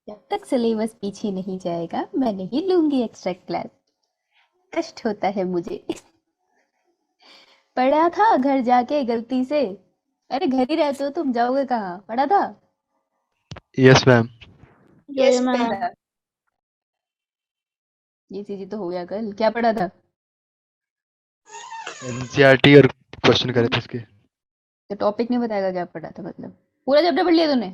जब तक सिलेबस पीछे नहीं जाएगा मैं नहीं लूंगी एक्स्ट्रा क्लास। कष्ट होता है मुझे। पढ़ा था घर जाके गलती से। अरे घर ही रहते हो तुम, जाओगे कहाँ? पढ़ा था। Yes ma'am. Yes ma'am. ये चीज तो हो गया, कल क्या पढ़ा था? एनसीईआरटी और क्वेश्चन करे थे इसके। तो टॉपिक नहीं बताएगा क्या पढ़ा था? मतलब पूरा चैप्टर पढ़ लिया तूने?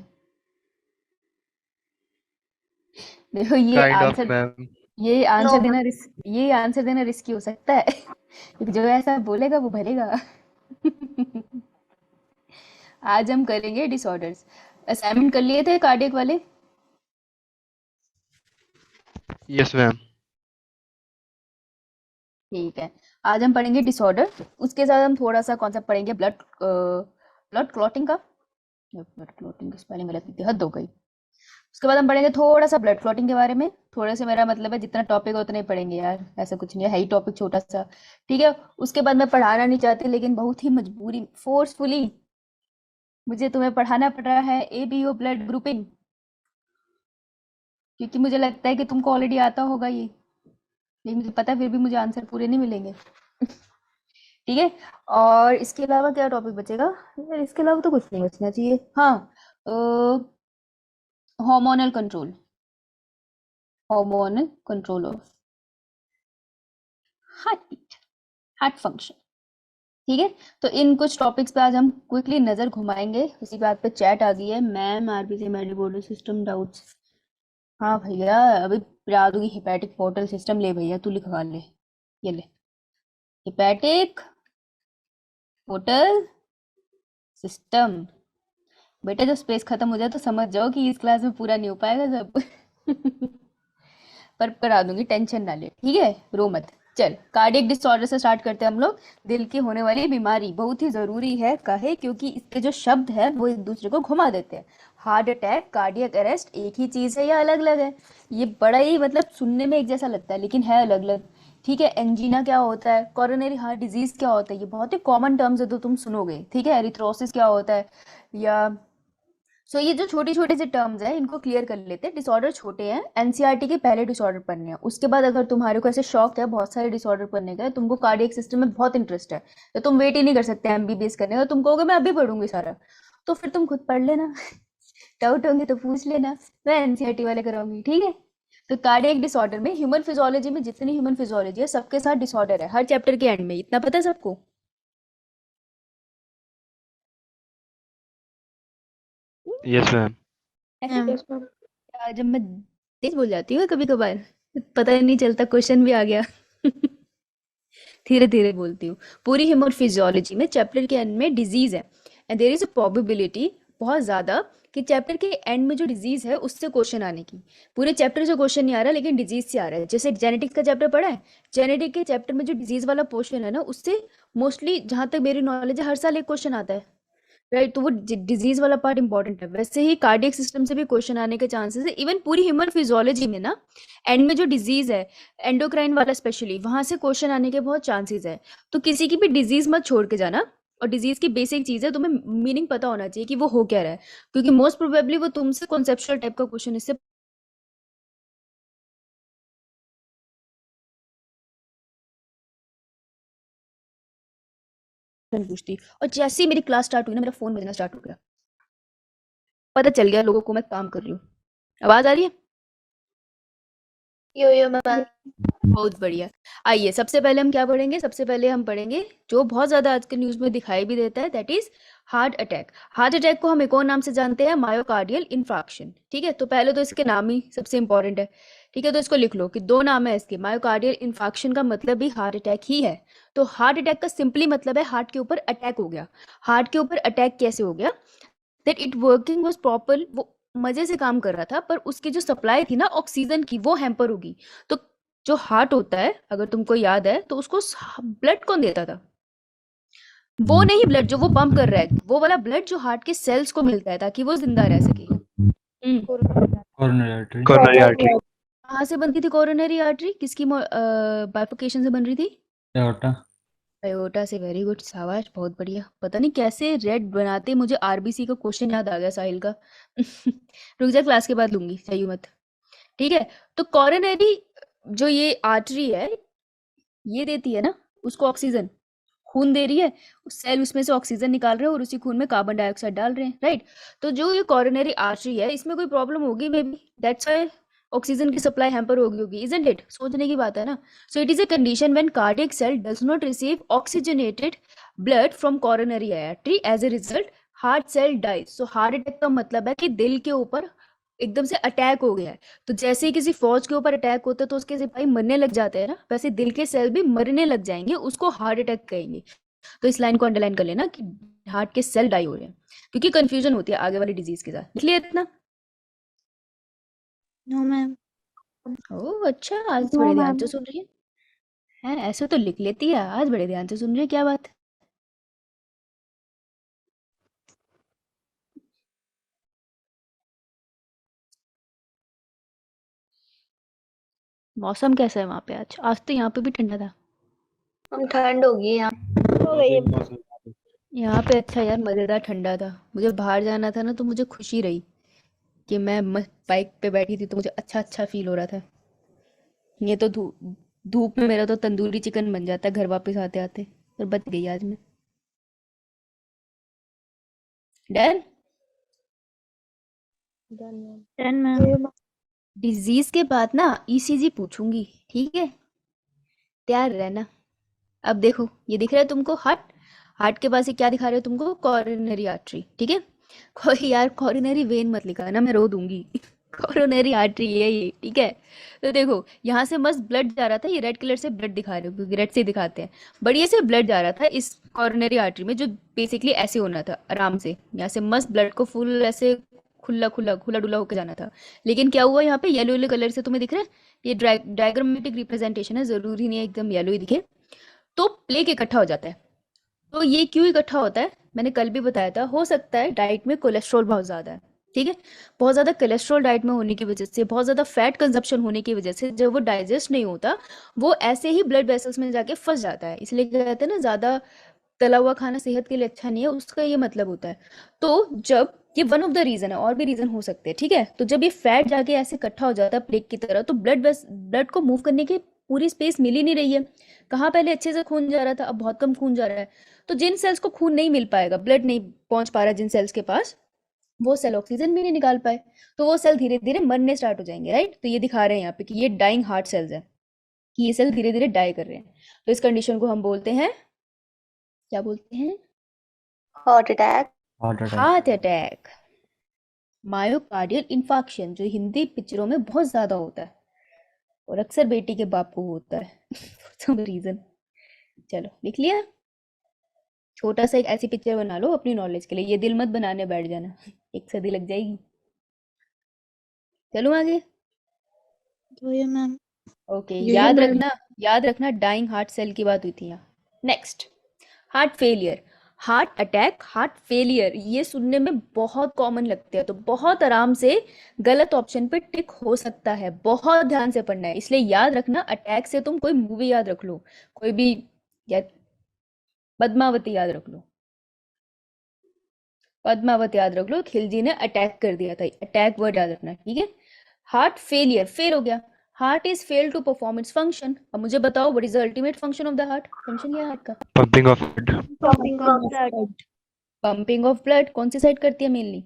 देखो ये काइंड ऑफ आंसर, मैम। ये आंसर देना रिस्की हो सकता है। क्योंकि जो ऐसा बोलेगा वो भरेगा। आज हम करेंगे डिसऑर्डर्स। असाइनमेंट कर लिए थे कार्डियक वाले? Yes ma'am. ठीक है। आज हम पढ़ेंगे डिसऑर्डर। उसके साथ हम थोड़ा सा कॉन्सेप्ट पढ़ेंगे ब्लड क्लॉटिंग का। ब्लड क्लॉटिंग की स्पेलिंग गलत लिखी, हद हो गई। उसके बाद हम पढ़ेंगे थोड़ा सा ब्लड क्लॉटिंग के बारे में। थोड़े से मेरा मतलब है जितना टॉपिक है उतना ही पढ़ेंगे यार, ऐसा कुछ नहीं है ही टॉपिक छोटा सा। ठीक है। उसके बाद मैं पढ़ाना नहीं चाहती लेकिन बहुत ही मजबूरी फोर्सफुली मुझे तुम्हें पढ़ाना पड़ रहा है एबीओ ब्लड ग्रुपिंग, क्योंकि मुझे लगता है कि तुमको ऑलरेडी आता होगा ये, लेकिन मुझे पता है फिर भी मुझे आंसर पूरे नहीं मिलेंगे। ठीक है। और इसके अलावा क्या टॉपिक बचेगा? यार इसके अलावा तो कुछ नहीं बचना चाहिए। हाँ, hormonal control, hormonal control of heartbeat, heart function. ठीक है। तो इन कुछ टॉपिक्स पे आज हम क्विकली नजर घुमाएंगे। उसी बात पे चैट आ गई है, मैम आरबीसी मेडिबोर्ड सिस्टम डाउट्स। हाँ भैया, अभी पिला दूंगी हिपैटिक पोर्टल सिस्टम। ले भैया तू लिखवा ले, ये ले, हिपैटिक पोर्टल सिस्टम। बेटा जब स्पेस खत्म हो जाए तो समझ जाओ कि इस क्लास में पूरा नहीं हो पाएगा सब। पर करा दूंगी, टेंशन ना ले, ठीक है, रो मत। चल कार्डियक डिसऑर्डर से स्टार्ट करते हैं हम लोग। दिल की होने वाली बीमारी बहुत ही जरूरी है, काहे? क्योंकि इसके जो शब्द है वो एक दूसरे को घुमा देते हैं। हार्ट अटैक, कार्डियक अरेस्ट एक ही चीज है या अलग अलग है? ये बड़ा ही मतलब सुनने में एक जैसा लगता है लेकिन है अलग अलग। ठीक है। एंजीना क्या होता है, कोरोनरी हार्ट डिजीज क्या होता है, ये बहुत ही कॉमन टर्म्स है तो तुम सुनोगे। ठीक है। एरिथ्रोसिस क्या होता है, या ये जो छोटे छोटे से टर्म्स हैं इनको क्लियर कर लेते हैं। डिसऑर्डर छोटे हैं, एनसीईआरटी के पहले डिसऑर्डर पढ़ने हैं। उसके बाद अगर तुम्हारे को ऐसे शौक है बहुत सारे डिसऑर्डर पढ़ने का, तुमको कार्डियक सिस्टम में बहुत इंटरेस्ट है, तो तुम वेट ही नहीं कर सकते एमबीबीएस करने का, तुम कहोगे मैं अभी पढ़ूंगी सारा, तो फिर तुम खुद पढ़ लेना। डाउट होंगे तो पूछ लेना, मैं एनसीईआरटी वाले कराऊंगी। ठीक है। तो कार्डियक डिसऑर्डर में ह्यूमन फिजियोलॉजी में जितनी ह्यूमन फिजियोलॉजी है सबके साथ डिसऑर्डर है हर चैप्टर के एंड में, इतना पता है सबको? Yes ma'am. ऐसे जब मैं तेज बोल जाती हूँ कभी कभार, पता ही नहीं चलता क्वेश्चन भी आ गया। धीरे धीरे बोलती हूँ। पूरी ह्यूमन फिजियोलॉजी में चैप्टर के एंड में डिजीज है, and there is a probability बहुत ज्यादा कि चैप्टर के एंड में जो डिजीज है उससे क्वेश्चन आने की। पूरे चैप्टर से क्वेश्चन नहीं आ रहा लेकिन डिजीज से आ रहा है। जैसे जेनेटिक्स का चैप्टर पढ़ा है, जेनेटिक के चैप्टर में जो डिजीज वाला पोर्शन है ना उससे मोस्टली जहां तक मेरी नॉलेज है हर साल एक क्वेश्चन आता है। राइट। तो वो डिजीज वाला पार्ट इंपॉर्टेंट है। वैसे ही कार्डियक सिस्टम से भी क्वेश्चन आने के चांसेस है। इवन पूरी ह्यूमन फिजियोलॉजी में ना एंड में जो डिजीज है, एंडोक्राइन वाला स्पेशली, वहां से क्वेश्चन आने के बहुत चांसेस है। तो किसी की भी डिजीज मत छोड़ के जाना। और डिजीज की बेसिक चीज है, तुम्हें मीनिंग पता होना चाहिए कि वो हो क्या रहा है, क्योंकि मोस्ट प्रोबेबली वो तुमसे कॉन्सेप्चुअल टाइप का क्वेश्चन इससे पूछती। और जैसे ही मेरी क्लास स्टार्ट हुई ना मेरा फोन बजना स्टार्ट हो गया, पता चल गया लोगों को मैं काम कर रही हूँ। आवाज आ रही है? यो यो मैम। बहुत बढ़िया। आइए सबसे पहले हम क्या पढ़ेंगे? सबसे पहले हम पढ़ेंगे जो बहुत ज्यादा आजकल न्यूज में दिखाई भी देता है, that is heart attack. Heart attack को हम एक और नाम से जानते हैं, मायोकार्डियल इन्फ्राक्शन। ठीक है। तो पहले तो इसके नाम ही सबसे इंपॉर्टेंट है। ठीक है। तो इसको लिख लो कि दो नाम है इसके, मायोकार्डियल इन्फाक्शन का मतलब भी हार्ट अटैक ही है। तो हार्ट अटैक का सिंपली मतलब है हार्ट के ऊपर अटैक हो गया। हार्ट के ऊपर अटैक कैसे हो गया? That it working was proper, वो मजे से काम कर रहा था पर उसकी जो सप्लाई थी ना ऑक्सीजन की वो हैम्पर होगी। तो जो हार्ट होता है अगर तुमको याद है तो उसको ब्लड कौन देता था? वो नहीं ब्लड जो वो पंप कर रहा है, वो वाला ब्लड जो हार्ट के सेल्स को मिलता है ताकि वो जिंदा रह सके। Coronary artery. Coronary artery. कहाँ से बनती थी कोरोनरी आर्टरी? किसकी बाइफिकेशन से बन रही थी? एओर्टा। अयोटा से वेरी गुड, शाबाश, बहुत बढ़िया। पता नहीं कैसे रेड बनाते, मुझे आरबीसी का क्वेश्चन याद आ गया साहिल का। रुक जा, क्लास के बाद लूंगी, चाहिए मत। ठीक है, तो कॉरोनरी जो ये आर्टरी है, ये देती है ना उसको ऑक्सीजन, खून दे रही है, सेल उसमें से ऑक्सीजन निकाल रहे हैं और उसी खून में कार्बन डाइऑक्साइड डाल रहे हैं, राइट। तो जो ये कॉरोनरी आर्टरी है, इसमें कोई प्रॉब्लम होगी maybe, that's why oxygen की सप्लाई हैम्पर होगी, इजंट इट? सोचने की बात है ना। So it is a condition when cardiac cell does not receive oxygenated blood from coronary artery, as a result heart cell dies. So heart attack का मतलब है कि दिल के ऊपर एकदम से अटैक हो गया है। तो जैसे ही किसी फौज के ऊपर अटैक होता है तो उसके सिपाही मरने लग जाते हैं ना, वैसे दिल के सेल भी मरने लग जाएंगे, उसको हार्ट अटैक कहेंगे। तो इस लाइन को अंडरलाइन कर लेना कि हार्ट के सेल डाई हो रहे हैं, क्योंकि कंफ्यूजन होती है आगे वाली डिजीज के साथ। क्लियर इतना? No, ma'am. ओह अच्छा, आज No, बड़े ध्यान ma'am. से सुन रही है ऐसे तो लिख लेती है, आज बड़े ध्यान से सुन रही है, क्या बात है? मौसम कैसा है वहां पे आज? आज तो यहाँ पे भी ठंडा था। हम ठंड होगी यहाँ हो गई है। यहाँ पे अच्छा यार, मजेदार ठंडा था। मुझे बाहर जाना था ना, तो मुझे खुशी रही कि मैं बाइक पे बैठी थी, तो मुझे अच्छा अच्छा फील हो रहा था। ये तो धूप में मेरा तो तंदूरी चिकन बन जाता है घर वापस आते आते, पर बच गई आज मैं। डन। Done, ma'am. डिजीज के बाद ना ईसीजी पूछूंगी, ठीक है? तैयार रहना। अब देखो, ये दिख रहा है तुमको हार्ट? हार्ट के पास ये क्या दिखा रहे हो तुमको? कॉरोनरी आर्टरी, ठीक है? कोई यार कॉरोनरी वेन मत लिखा ना, मैं रो दूंगी। कॉरोनरी आर्टरी है ये, ठीक है? तो देखो, यहाँ से मस्त ब्लड जा रहा था, ये रेड कलर से ब्लड दिखा रहे हो क्योंकि रेड से दिखाते हैं। बढ़िया से ब्लड जा रहा था इस कॉरोनरी आर्टरी में, जो बेसिकली ऐसे होना था आराम से, यहाँ से मस्त ब्लड को फुल ऐसे खुला खुला खुला डुला होकर जाना था। लेकिन क्या हुआ, यहाँ पे येलो येलो कलर से तुम्हें दिख रहा है, ये डायग्रामेटिक रिप्रेजेंटेशन है, जरूरी नहीं है एकदम येलो ही दिखे। तो प्लेक इकट्ठा हो जाता है। तो ये क्यों इकट्ठा होता है, मैंने कल भी बताया था। हो सकता है डाइट में कोलेस्ट्रॉल बहुत ज़्यादा है, ठीक है? बहुत ज़्यादा कोलेस्ट्रॉल डाइट में होने की वजह से, बहुत ज़्यादा फैट कंजप्शन होने की वजह से, जब वो डाइजेस्ट नहीं होता, वो ऐसे ही ब्लड वेसल्स में जाके फंस जाता है। इसलिए कहते हैं ना, ज़्यादा तला हुआ खाना सेहत के लिए अच्छा नहीं है, उसका ये मतलब होता है। तो जब ये वन ऑफ द रीजन है, और भी रीजन हो सकते हैं, ठीक है? तो जब ये फैट जाके ऐसे इकट्ठा हो जाता है प्लेक की तरह, तो ब्लड को मूव करने की पूरी स्पेस मिल ही नहीं रही है। कहाँ पहले अच्छे से खून जा रहा था, अब बहुत कम खून जा रहा है। तो जिन सेल्स को खून नहीं मिल पाएगा, ब्लड नहीं पहुंच पा रहा जिन सेल्स के पास, वो सेल ऑक्सीजन भी नहीं निकाल पाए, तो वो सेल धीरे धीरे मरने स्टार्ट हो जाएंगे, राइट? तो ये दिखा रहे हैं यहाँ पे कि ये डाइंग हार्ट सेल्स है, कि ये सेल धीरे धीरे डाई कर रहे हैं। तो इस कंडीशन को हम बोलते हैं, क्या बोलते हैं? Heart attack. Heart attack, myocardial infarction, जो हिंदी पिक्चरों में बहुत ज्यादा होता है और अक्सर बेटी के बाप को होता है सम रीजन। चलो लिख लिया? छोटा सा एक ऐसी पिक्चर बना लो अपनी नॉलेज के लिए, ये दिल मत बनाने बैठ जाना, एक सदी लग जाएगी। चलो आगे। तो ये मैम ओके, ये याद मैम रखना, याद रखना, डाइंग हार्ट सेल की बात हुई थी यहाँ। Next, heart failure. Heart attack, heart failure, ये सुनने में बहुत कॉमन लगते हैं, तो बहुत आराम से गलत ऑप्शन पे टिक हो सकता है। बहुत ध्यान से पढ़ना है, इसलिए याद रखना, अटैक से तुम कोई मूवी याद रख लो, कोई भी, या पद्मावती याद रख लो, पद्मावत याद रख लो, खिलजी ने अटैक कर दिया था, अटैक वर्ड याद रखना, ठीक है? हार्ट फेलियर, फेल हो गया, heart is fail to perform its function. अब मुझे बताओ, what is the ultimate function of the heart? Function क्या है हार्ट का? Pumping of blood. pumping of blood. Pumping of blood. कौन सी साइड करती है मेनली?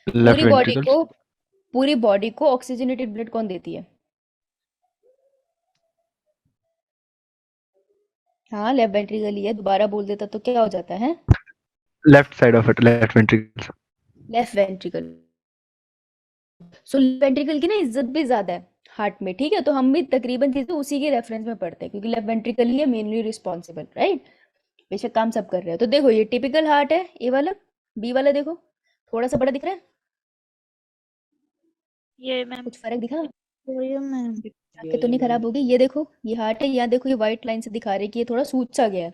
Left ventricle. पूरी बॉडी को ऑक्सीजनेटेड ब्लड कौन देती है? हाँ, लेफ्ट वेंट्रिकल ही है। दोबारा बोल देता तो क्या हो जाता है? Left side of it. Left ventricle. Left ventricle. So left ventricle की ना इज्जत भी ज्यादा है हार्ट में, ठीक है? तो हम भी तकरीबन चीजें उसी के रेफरेंस में पढ़ते हैं, क्योंकि लेफ्ट वेंट्रिकल ही है मेनली रिस्पॉन्सिबल, राइट? बेशक काम सब कर रहे हैं। तो देखो, ये टिपिकल हार्ट है, ए वाला। बी वाला देखो, थोड़ा सा बड़ा दिख रहा है, ये मैम कुछ फर्क दिखा? तो ये मैम आंखें तो नहीं खराब हो गई? ये देखो, ये हार्ट है, यहाँ देखो, ये व्हाइट लाइन से दिखा रहे हैं कि ये थोड़ा सूज सा गया है,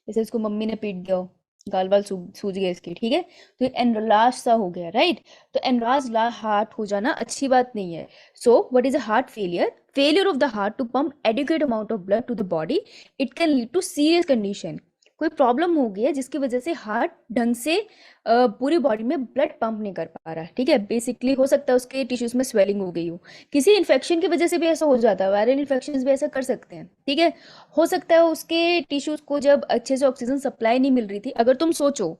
जैसे इसको मम्मी ने पीट दिया हो, गाल बाल सूज गए इसके, ठीक है। तो ये एनलार्ज सा हो गया, राइट। तो एनलार्ज हार्ट हो जाना अच्छी बात नहीं है। So what is a heart failure? Failure of the heart to pump adequate amount of blood to the body. It can lead to serious condition. कोई प्रॉब्लम हो गई है जिसकी वजह से हार्ट ढंग से पूरी बॉडी में ब्लड पंप नहीं कर पा रहा है, ठीक है। बेसिकली हो सकता है उसके टिश्यूज में स्वेलिंग हो गई हो, किसी इन्फेक्शन की वजह से भी ऐसा हो जाता है, वायरल इन्फेक्शन भी ऐसा कर सकते हैं, ठीक है। हो सकता है उसके टिश्यूज को जब अच्छे से ऑक्सीजन सप्लाई नहीं मिल रही थी, अगर तुम सोचो,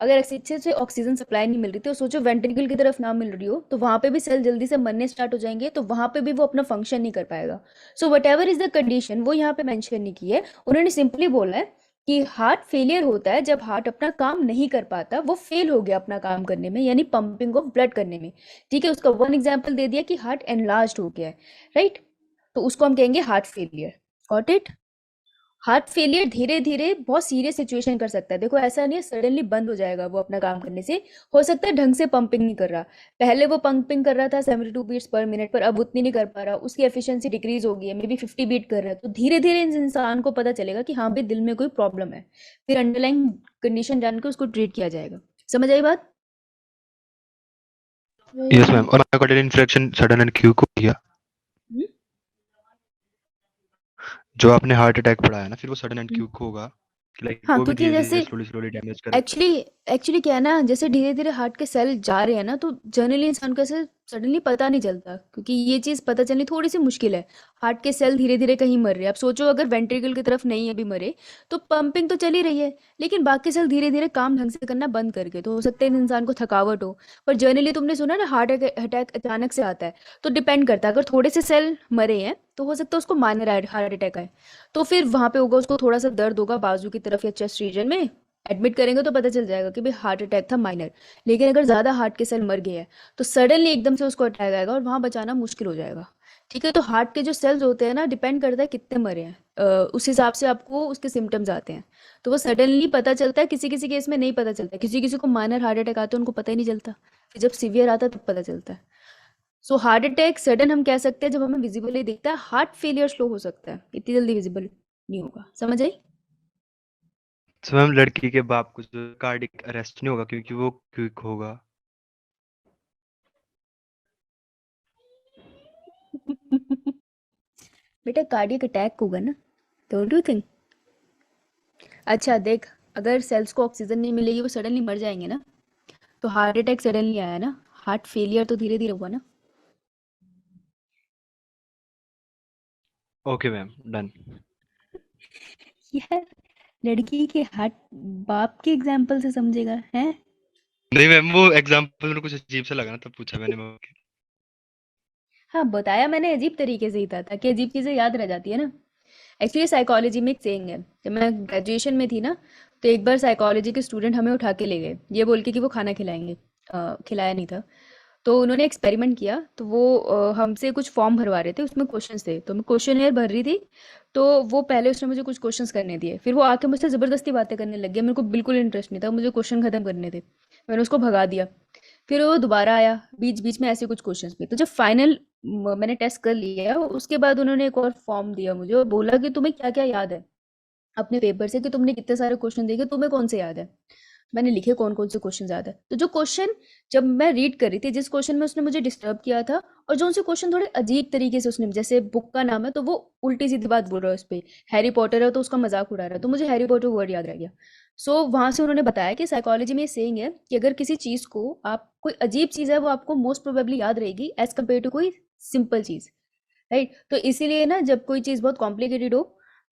अगर अच्छे से ऑक्सीजन सप्लाई नहीं मिल रही थी और सोचो वेंट्रिकल की तरफ ना मिल रही हो, तो वहां पे भी सेल जल्दी से मरने स्टार्ट हो जाएंगे, तो वहां पे भी वो अपना फंक्शन नहीं कर पाएगा। So what ever is the condition, वो यहाँ पे मेंशन नहीं की है, उन्होंने सिंपली बोला है कि हार्ट फेलियर होता है जब हार्ट अपना काम नहीं कर पाता, वो फेल हो गया अपना काम करने में, यानी पंपिंग ऑफ ब्लड करने में, ठीक है। उसका वन एग्जाम्पल दे दिया कि हार्ट एनलार्ज हो गया है, राइट। तो उसको हम कहेंगे heart failure. Got it? Heart failure धीरे धीरे बहुत सीरियस सिचुएशन कर सकता है। देखो ऐसा नहीं है सडनली बंद हो जाएगा वो अपना काम करने से, हो सकता है ढंग से पंपिंग नहीं कर रहा, पहले वो पंपिंग कर रहा था 72 बीट्स पर मिनट पर, अब उतनी नहीं कर पा रहा, उसकी एफिशिएंसी डिक्रीज हो गई है, मे बी 50 बीट कर रहा है। तो धीरे धीरे इस इंसान को पता चलेगा कि हाँ भाई दिल में कोई प्रॉब्लम है, फिर अंडरलाइन कंडीशन जान के उसको ट्रीट किया जाएगा। समझ आई बात? Yes ma'am. और myocardial infarction sudden and quick हो गया, हम्म? जो आपने हार्ट अटैक पढ़ाया ना, फिर वो सडन एंड क्यूक होगा, लाइक हाँ, वो भी क्योंकि धीरे धीरे जैसे स्लोली स्लोली डैमेज करेगा। एक्चुअली एक्चुअली क्या है ना, जैसे धीरे धीरे हार्ट के सेल जा रहे हैं ना, तो जनरली इंसान को ऐसे सडनली पता नहीं चलता, क्योंकि ये चीज़ पता चलनी थोड़ी सी मुश्किल है। हार्ट के सेल धीरे धीरे कहीं मर रहे हैं, अब सोचो अगर वेंट्रिकल की तरफ नहीं अभी मरे, तो पंपिंग तो चल ही रही है, लेकिन बाकी सेल धीरे धीरे काम ढंग से करना बंद करके, तो हो सकता है इन इंसान को थकावट हो। पर जनरली तुमने सुना ना हार्ट अटैक अचानक से आता है, तो डिपेंड करता है, अगर थोड़े से सेल मरे हैं तो हो सकता है उसको माइनर हार्ट अटैक आए, तो फिर वहां पे होगा उसको थोड़ा सा दर्द होगा बाजू की तरफ या चेस्ट रीजन में, एडमिट करेंगे तो पता चल जाएगा कि भाई हार्ट अटैक था माइनर। लेकिन अगर ज़्यादा हार्ट के सेल मर गए हैं तो सडनली एकदम से उसको अटैक आएगा और वहाँ बचाना मुश्किल हो जाएगा, ठीक है। तो हार्ट के जो सेल्स होते हैं ना, डिपेंड करता है कितने मरे हैं, उस हिसाब से आपको उसके सिम्टम्स आते हैं। तो वो सडनली पता चलता है, किसी किसी केस में नहीं पता चलता, किसी किसी को माइनर हार्ट अटैक आता है उनको पता ही नहीं चलता, फिर जब सीवियर आता है तब पता चलता है। सो हार्ट अटैक सडन हम कह सकते हैं जब हमें विजिबली दिखता है, हार्ट फेलियर स्लो हो सकता है, इतनी जल्दी विजिबल नहीं होगा। समझ आई? तो मैम लड़की के बाप को जो कार्डिक अरेस्ट नहीं होगा क्योंकि वो क्विक होगा। बेटा कार्डियक अटैक होगा ना, डोंट यू थिंक? अच्छा देख, अगर सेल्स को ऑक्सीजन नहीं मिलेगी वो सडनली मर जाएंगे ना, तो हार्ट अटैक सडनली आया ना, हार्ट फेलियर तो धीरे धीरे हुआ ना। Okay ma'am, done. यार लड़की के हार्ट बाप के एग्जाम्पल से समझेगा है? नहीं मैम, वो एग्जांपल में कुछ अजीब सा लगा ना, तब पूछा मैंने मैम को। हाँ बताया मैंने अजीब तरीके से ही था, ताकि अजीब चीजें याद रह जाती है ना। एक्चुअली साइकोलॉजी में एक सेइंग है, जब मैं ग्रेजुएशन में थी ना, तो एक बार साइकोलॉजी के स्टूडेंट हमें उठा के ले गए ये बोल के कि वो खाना खिलाएंगे, खिलाया नहीं था। तो उन्होंने एक्सपेरिमेंट किया, तो वो हमसे कुछ फॉर्म भरवा रहे थे, उसमें क्वेश्चंस थे, तो मैं क्वेश्चन भर रही थी। तो वो पहले उसने मुझे कुछ क्वेश्चंस करने दिए, फिर वो आके मुझसे ज़बरदस्ती बातें करने लग गया, मेरे को बिल्कुल इंटरेस्ट नहीं था, मुझे क्वेश्चन खत्म करने थे, मैंने उसको भगा दिया। फिर वो दोबारा आया बीच बीच में ऐसे कुछ क्वेश्चंस पे, तो जब फाइनल मैंने टेस्ट कर लिया उसके बाद उन्होंने एक और फॉर्म दिया मुझे और बोला कि तुम्हें क्या क्या याद है अपने पेपर से, कि तुमने कितने सारे क्वेश्चन देखे, तुम्हें कौन से याद है। मैंने लिखे कौन कौन से क्वेश्चन याद है, तो जो क्वेश्चन जब मैं रीड कर रही थी, जिस क्वेश्चन में उसने मुझे डिस्टर्ब किया था, और जो उनसे क्वेश्चन थोड़े अजीब तरीके से उसने, जैसे बुक का नाम है तो वो उल्टी सीधी बात बोल रहा है उस पर, हैरी पॉटर है तो उसका मजाक उड़ा रहा है, तो मुझे हैरी पॉटर वर्ड याद रह गया। सो वहां से उन्होंने बताया कि साइकोलॉजी में ये सेइंग है कि अगर किसी चीज को आप, कोई अजीब चीज है वो आपको मोस्ट प्रोबेबली याद रहेगी एज कम्पेयर टू कोई सिंपल चीज, राइट। तो इसीलिए ना जब कोई चीज़ बहुत कॉम्प्लिकेटेड हो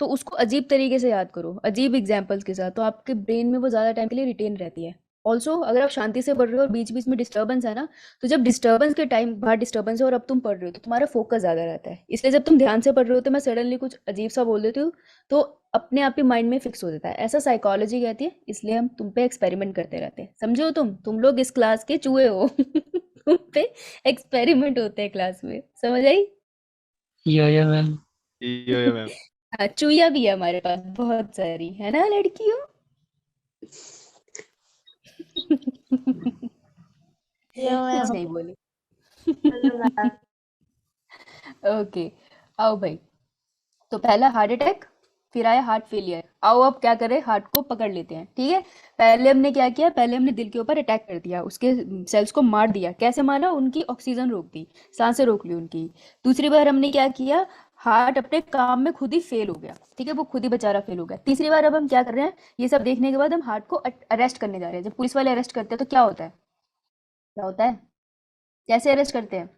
तो उसको अजीब तरीके से याद करो, अजीब एग्जाम्पल्स के साथ, तो आपके ब्रेन में वो ज़्यादा टाइम के लिए रिटेन रहती है। ऑल्सो अगर आप शांति से पढ़ रहे हो और बीच बीच में डिस्टर्बेंस है ना, तो जब डिस्टर्बेंस के टाइम बाहर डिस्टर्बेंस है और अब तुम पढ़ रहे हो तो तुम्हारा फोकस ज़्यादा रहता है, इसलिए जब तुम ध्यान से पढ़ रहे हो तो मैं सडनली कुछ अजीब सा बोल देती हूँ, तो अपने आप ही माइंड में फिक्स हो जाता है, ऐसा साइकोलॉजी कहती है। इसलिए हम तुम पे एक्सपेरिमेंट करते रहते हैं, समझो? तुम लोग इस क्लास के चूहे हो तुम पे एक्सपेरिमेंट होते हैं क्लास में, समझ आई? या मैम। ये मैम। हाँ, चूहिया भी है हमारे पास बहुत सारी, है ना लड़कियों? कुछ नहीं बोली। ओके, आओ भाई। तो पहला हार्ट अटैक, फिर आया हार्ट फेलियर। आओ अब क्या करें, हार्ट को पकड़ लेते हैं, ठीक है। पहले हमने क्या किया, पहले हमने दिल के ऊपर अटैक कर दिया, उसके सेल्स को मार दिया। कैसे मारा, उनकी ऑक्सीजन रोक दी, सांसें रोक ली उनकी। दूसरी बार हमने क्या किया, हार्ट अपने काम में खुद ही फेल हो गया, ठीक है, वो खुद ही बेचारा फेल हो गया। तीसरी बार अब हम क्या कर रहे हैं, ये सब देखने के बाद हम हार्ट को अरेस्ट करने जा रहे हैं। जब पुलिस वाले अरेस्ट करते हैं तो क्या होता है, क्या होता है, कैसे अरेस्ट करते हैं?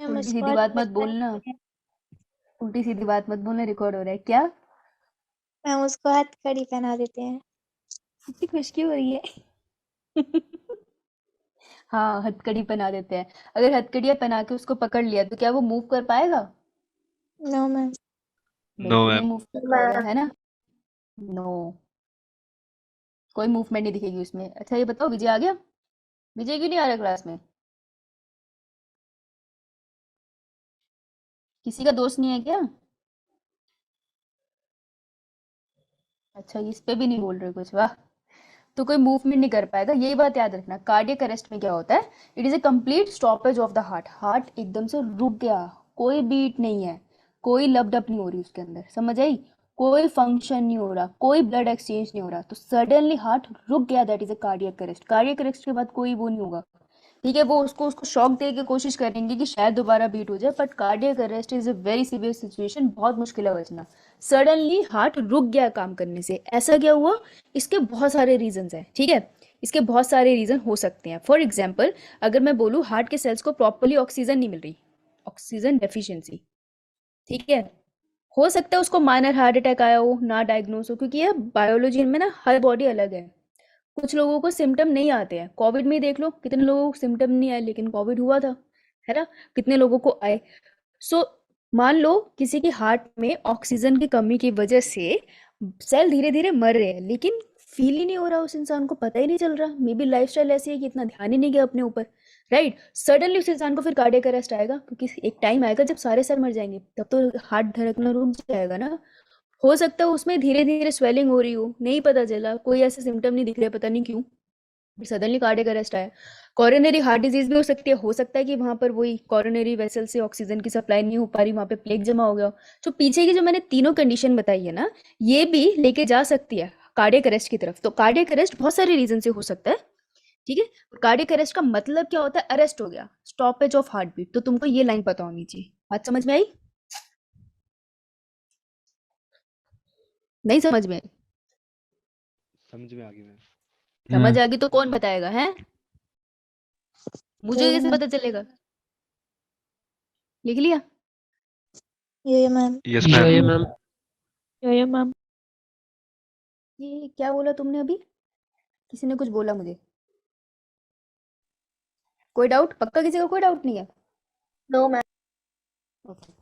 हम उल्टी उसको सीधी बात मत बोलना, उल्टी सीधी बात मत बोलना, रिकॉर्ड हो रहा है। क्या हम उसको हथकड़ी पहना देते हैं। इतनी खुशकी हो रही है? हाँ, हथकड़ी पहना देते हैं। अगर हथकड़ियाँ पहना के उसको पकड़ लिया तो क्या वो मूव कर पाएगा? No ma'am. नो बिल्कुल नहीं मैम। मूव कर पाएगा, है ना। नो, कोई मूवमेंट नहीं दिखेगी उसमें। अच्छा ये बताओ, विजय आ गया? विजय क्यों नहीं आ रहा क्लास में? किसी का दोस्त नहीं है क्या? अच्छा, इस पे भी नहीं बोल रहे कुछ, वाह। तो कोई मूवमेंट नहीं कर पाएगा, यही बात याद रखना। कार्डियक अरेस्ट में क्या होता है, it is a complete stoppage of the heart. Heart एकदम से रुक गया, कोई बीट नहीं है, कोई लपडप नहीं हो रही उसके अंदर, समझ आई? कोई फंक्शन नहीं हो रहा, कोई ब्लड एक्सचेंज नहीं हो रहा, तो सडनली हार्ट रुक गया, that is a cardiac arrest. Cardiac arrest के बाद कोई वो नहीं होगा, ठीक है। वो उसको उसको शॉक दे के कोशिश करेंगे कि शायद दोबारा बीट हो जाए, but cardiac arrest is a very severe situation, बहुत मुश्किल है बचना। सडनली हार्ट रुक गया काम करने से, ऐसा क्या हुआ? इसके बहुत सारे रीजंस हैं, ठीक है। इसके बहुत सारे रीजन हो सकते हैं। फॉर एग्जाम्पल, अगर मैं बोलूँ हार्ट के सेल्स को प्रॉपरली ऑक्सीजन नहीं मिल रही, ऑक्सीजन डेफिशिएंसी, ठीक है, हो सकता है उसको माइनर हार्ट अटैक आया हो, ना डायग्नोस हो, क्योंकि ये बायोलॉजी में ना हर बॉडी अलग है। कुछ लोगों को सिम्टम नहीं आते हैं, कोविड में ही देख लो, कितने लोगों को सिम्टम नहीं आए लेकिन कोविड हुआ था, है ना। कितने लोगों को आए। सो मान लो किसी की हार्ट में ऑक्सीजन की कमी की वजह से सेल धीरे धीरे मर रहे हैं, लेकिन फील ही नहीं हो रहा, उस इंसान को पता ही नहीं चल रहा, मे बी लाइफस्टाइल ऐसी है कि इतना ध्यान ही नहीं गया अपने ऊपर, राइट। सडनली उस इंसान को फिर कार्डियक अरेस्ट आएगा, क्योंकि एक टाइम आएगा जब सारे सेल मर जाएंगे, तब तो हार्ट धड़कना रुक जाएगा ना। हो सकता है उसमें धीरे धीरे स्वेलिंग हो रही हो, नहीं पता चला, कोई ऐसे सिम्टम नहीं दिख रहे, पता नहीं क्यों, सडनली कार्डियक अरेस्ट आया। कोरोनरी हार्ट डिजीज भी हो सकता है कि वहां पर वही कोरोनरी वेसल से ऑक्सीजन की सप्लाई नहीं हो पा रही, वहां पे प्लेग जमा हो गया हो। तो पीछे की जो मैंने तीनों कंडीशन बताई है ना, ये भी लेके जा सकती है कार्डियक अरेस्ट की तरफ। तो कार्डियक अरेस्ट बहुत सारे रीजन से हो सकता है, ठीक है। कार्डियक अरेस्ट का मतलब क्या होता है, अरेस्ट हो गया, स्टॉपेज ऑफ हार्ट बीट। तो तुमको ये लाइन पता होनी चाहिए। बात समझ में आई? नहीं समझ में आई? समझ में आ गई मैम। समझ आ गई तो कौन बताएगा, है? मुझे कैसे पता चलेगा? लिख लिया? ये मैम। यस या मैम। मैम। ये मैम। ये क्या बोला तुमने अभी? किसी ने कुछ बोला मुझे? कोई डाउट? पक्का किसी का कोई डाउट नहीं है? No ma'am. ओके,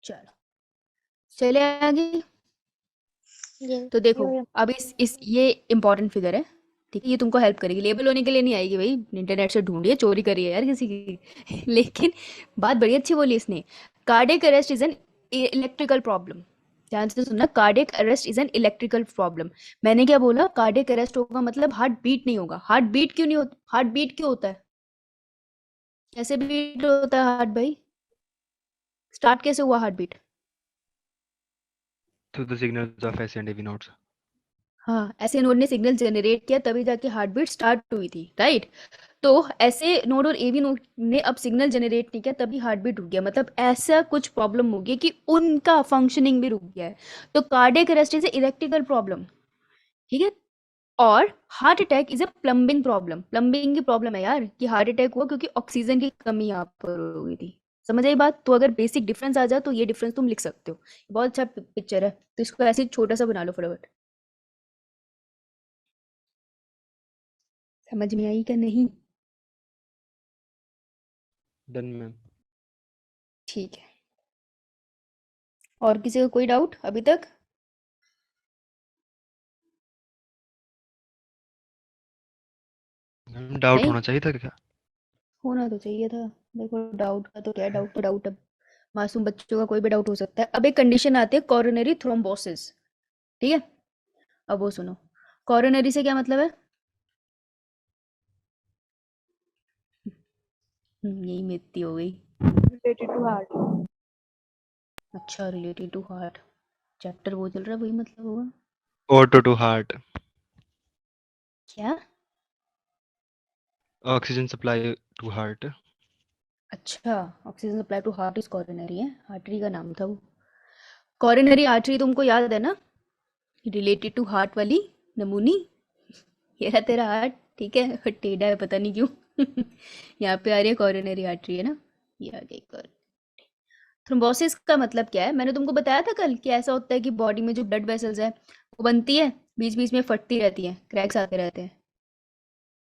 चलो चले आगे। ये तो देखो, ये अब इस ये इंपॉर्टेंट फिगर है, ठीक है, ये तुमको हेल्प करेगी। लेबल होने के लिए नहीं आएगी भाई, इंटरनेट से ढूंढिए, चोरी करिए यार किसी की। लेकिन बात बड़ी अच्छी बोली इसने। Cardiac arrest is an electrical problem. ध्यान से सुनना, cardiac arrest is an electrical problem. मैंने क्या बोला, कार्डियक अरेस्ट होगा मतलब हार्ट बीट नहीं होगा। हार्ट बीट क्यों नहीं होता? हार्ट बीट क्यों होता है? कैसे बीट होता है हार्ट भाई? स्टार्ट कैसे हुआ heartbeat? Through the signals of S and AV nodes. हाँ, ऐसे नोड ने सिग्नल जनरेट किया, तभी जाके हार्ट बीट स्टार्ट हुई थी, राइट। तो ऐसे नोड और एवी नोड ने अब सिग्नल जनरेट नहीं किया, तभी हार्ट बीट रुक गया। मतलब ऐसा कुछ प्रॉब्लम हो गई कि उनका फंक्शनिंग भी रुक गया है। तो cardiac arrest is a electrical problem, ठीक है। और heart attack is a plumbing problem. Plumbing की प्रॉब्लम है यार, कि हार्ट अटैक हुआ क्योंकि ऑक्सीजन की कमी यहाँ पर हो गई थी। समझ आई बात? तो अगर बेसिक डिफरेंस आ जाए तो ये डिफरेंस तुम लिख सकते हो। बहुत अच्छा पिक्चर है, तो इसको ऐसे ही छोटा सा बना लो फटाफट। समझ में आई क्या नहीं? Done ma'am. ठीक है, और किसी का कोई डाउट अभी तक? मैम डाउट नहीं होना चाहिए था क्या? होना तो चाहिए था। देखो डाउट का तो क्या डाउट, तो डाउट अब मासूम बच्चों का कोई भी डाउट हो सकता है। अब एक कंडीशन आती है कोरोनरी थ्रोम्बोसिस, ठीक है। अब वो सुनो, कोरोनरी से क्या मतलब है? यही मित्ती हो गई। Related to heart. अच्छा, रिलेटेड टू हार्ट चैप्टर वो चल रहा है, वही मतलब होगा। ऑटो टू हार्ट, क्या? Oxygen supply to heart. अच्छा, oxygen supply to heart is coronary है, आर्टरी का नाम था वो। कॉरोनरी आर्टरी तुमको याद है ना, रिलेटेड टू हार्ट वाली नमूनी। ये रहा तेरा हार्ट, ठीक है, और टेढ़ा है पता नहीं क्यों। यहाँ पे आ रही है कॉरोनरी आर्टरी, है ना, ये आ गई कॉरोनरी। थ्रोम्बोसिस का मतलब क्या है, मैंने तुमको बताया था कल कि ऐसा होता है कि बॉडी में जो ब्लड वेसल्स है वो बनती है, बीच बीच में फटती रहती है, क्रैक्स आते रहते हैं,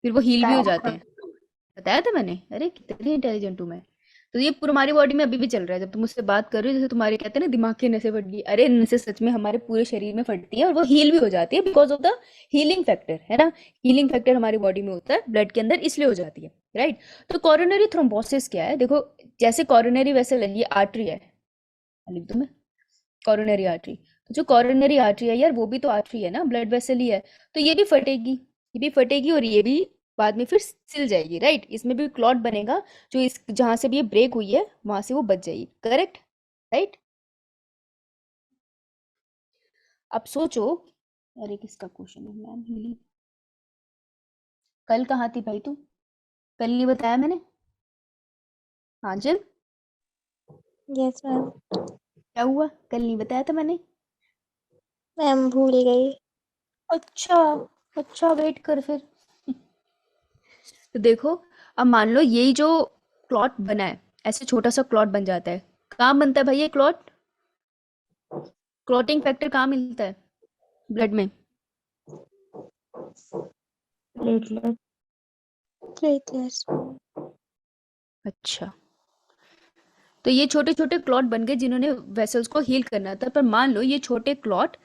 फिर वो हील भी हो जाते हैं। बताया था मैंने, अरे कितनी इंटेलिजेंट हूँ मैं। तो ये पूरी हमारी बॉडी में अभी भी चल रहा है, जब तुम मुझसे बात कर रहे हो, जैसे तुम्हारे कहते हैं ना दिमाग की नसें फट गई, अरे नसें सच में हमारे पूरे शरीर में फटती है और वो हील भी हो जाती है because of the healing factor, है ना। हीलिंग फैक्टर हमारी बॉडी में होता है ब्लड के अंदर, इसलिए हो जाती है, राइट। तो कॉरोनरी थ्रोम्बोसिस क्या है, देखो, जैसे कॉरोनरी वेसल है, ये आर्टरी है, लिख दूं मैं, कॉरोनरी आर्टरी। तो जो कॉरोनरी आर्टरी है यार, वो भी तो आर्टरी है ना, ब्लड वेसल ही है। तो ये भी फटेगी, ये भी फटेगी और ये भी बाद में फिर सिल जाएगी, राइट। इसमें भी क्लॉट बनेगा, जो इस जहां से भी ये ब्रेक हुई है वहां से वो बच जाएगी, करेक्ट, राइट। अब सोचो, अरे किसका क्वेश्चन है मैम, हीलिंग। कल कहाँ थी भाई तू, कल नहीं बताया मैंने। हाँ चल, यस मैम। क्या हुआ, कल नहीं बताया था मैंने। मैम भूल गई। अच्छा, अच्छा वेट कर फिर। तो देखो, अब मान लो यही जो क्लॉट बना है, ऐसे छोटा सा क्लॉट बन जाता है, कहाँ बनता है भाई ये क्लॉट, क्लॉटिंग फैक्टर कहाँ मिलता है ब्लड में। प्लेटलेट। प्लेटलेट्स। अच्छा, तो ये छोटे छोटे क्लॉट बन गए जिन्होंने वेसल्स को हील करना था, पर मान लो ये छोटे क्लॉट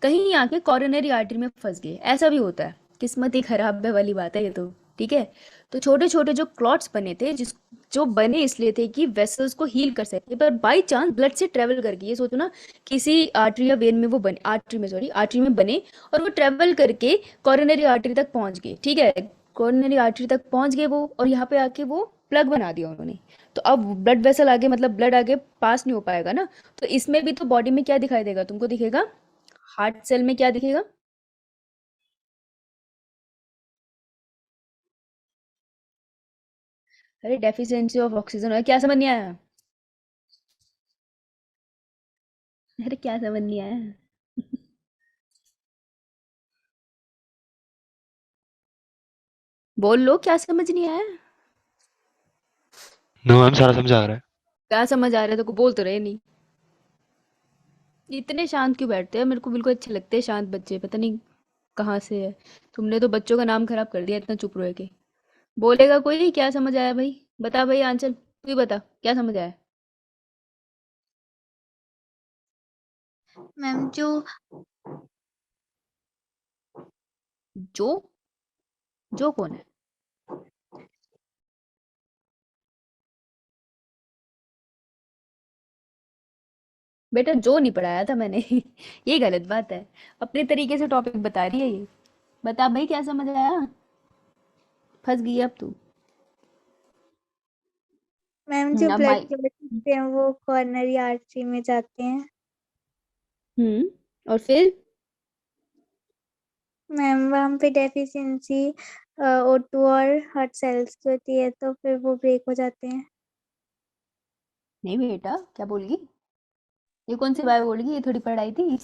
कहीं आके कॉरोनरी आर्टरी में फंस गए, ऐसा भी होता है, किस्मत ही खराब है वाली बात है ये तो, ठीक है। तो छोटे छोटे जो क्लॉट्स बने थे, जिस जो बने इसलिए थे कि वेसल्स को हील कर सके, पर बाई चांस ब्लड से ट्रेवल करके, ये सोचो ना, किसी आर्टरी या वेन में वो बने, आर्टरी में, सॉरी, आर्टरी में बने और वो ट्रेवल करके कॉरोनरी आर्टरी तक पहुंच गए, ठीक है, कॉरोनरी आर्टरी तक पहुंच गए वो, और यहाँ पे आके वो प्लग बना दिया उन्होंने। तो अब ब्लड वेसल आगे, मतलब ब्लड आगे पास नहीं हो पाएगा ना। तो इसमें भी तो बॉडी में क्या दिखाई देगा तुमको, दिखेगा हार्ट सेल में क्या दिखेगा, अरे डेफिशिएंसी ऑफ ऑक्सीजन, क्या समझ नहीं आया, अरे क्या समझ नहीं आया। बोल लो, क्या समझ नहीं आया। नो मैम, सारा समझ आ रहा है। क्या समझ आ रहा है तो को बोल तो रहे नहीं। इतने शांत क्यों बैठते हैं, मेरे को बिल्कुल अच्छे लगते हैं शांत बच्चे, पता नहीं कहाँ से है। तुमने तो बच्चों का नाम खराब कर दिया इतना चुप रह के। बोलेगा कोई, क्या समझ आया भाई, बता भाई आंचल, तू ही बता क्या समझ आया। मैम जो, जो कौन है, बेटा जो नहीं पढ़ाया था मैंने। ये गलत बात है, अपने तरीके से टॉपिक बता रही है ये। बता भाई क्या समझ आया, फंस गई अब तू। मैम जो अब ब्लड माई, क्लॉट होते हैं वो कॉर्नरी आर्टरी में जाते हैं। और फिर मैम वहाँ पे डेफिशिएंसी O2 और हार्ट सेल्स की होती है, तो फिर वो ब्रेक हो जाते हैं। नहीं बेटा, क्या बोल गई, ये कौन सी बात बोल गई, ये थोड़ी पढ़ाई थी।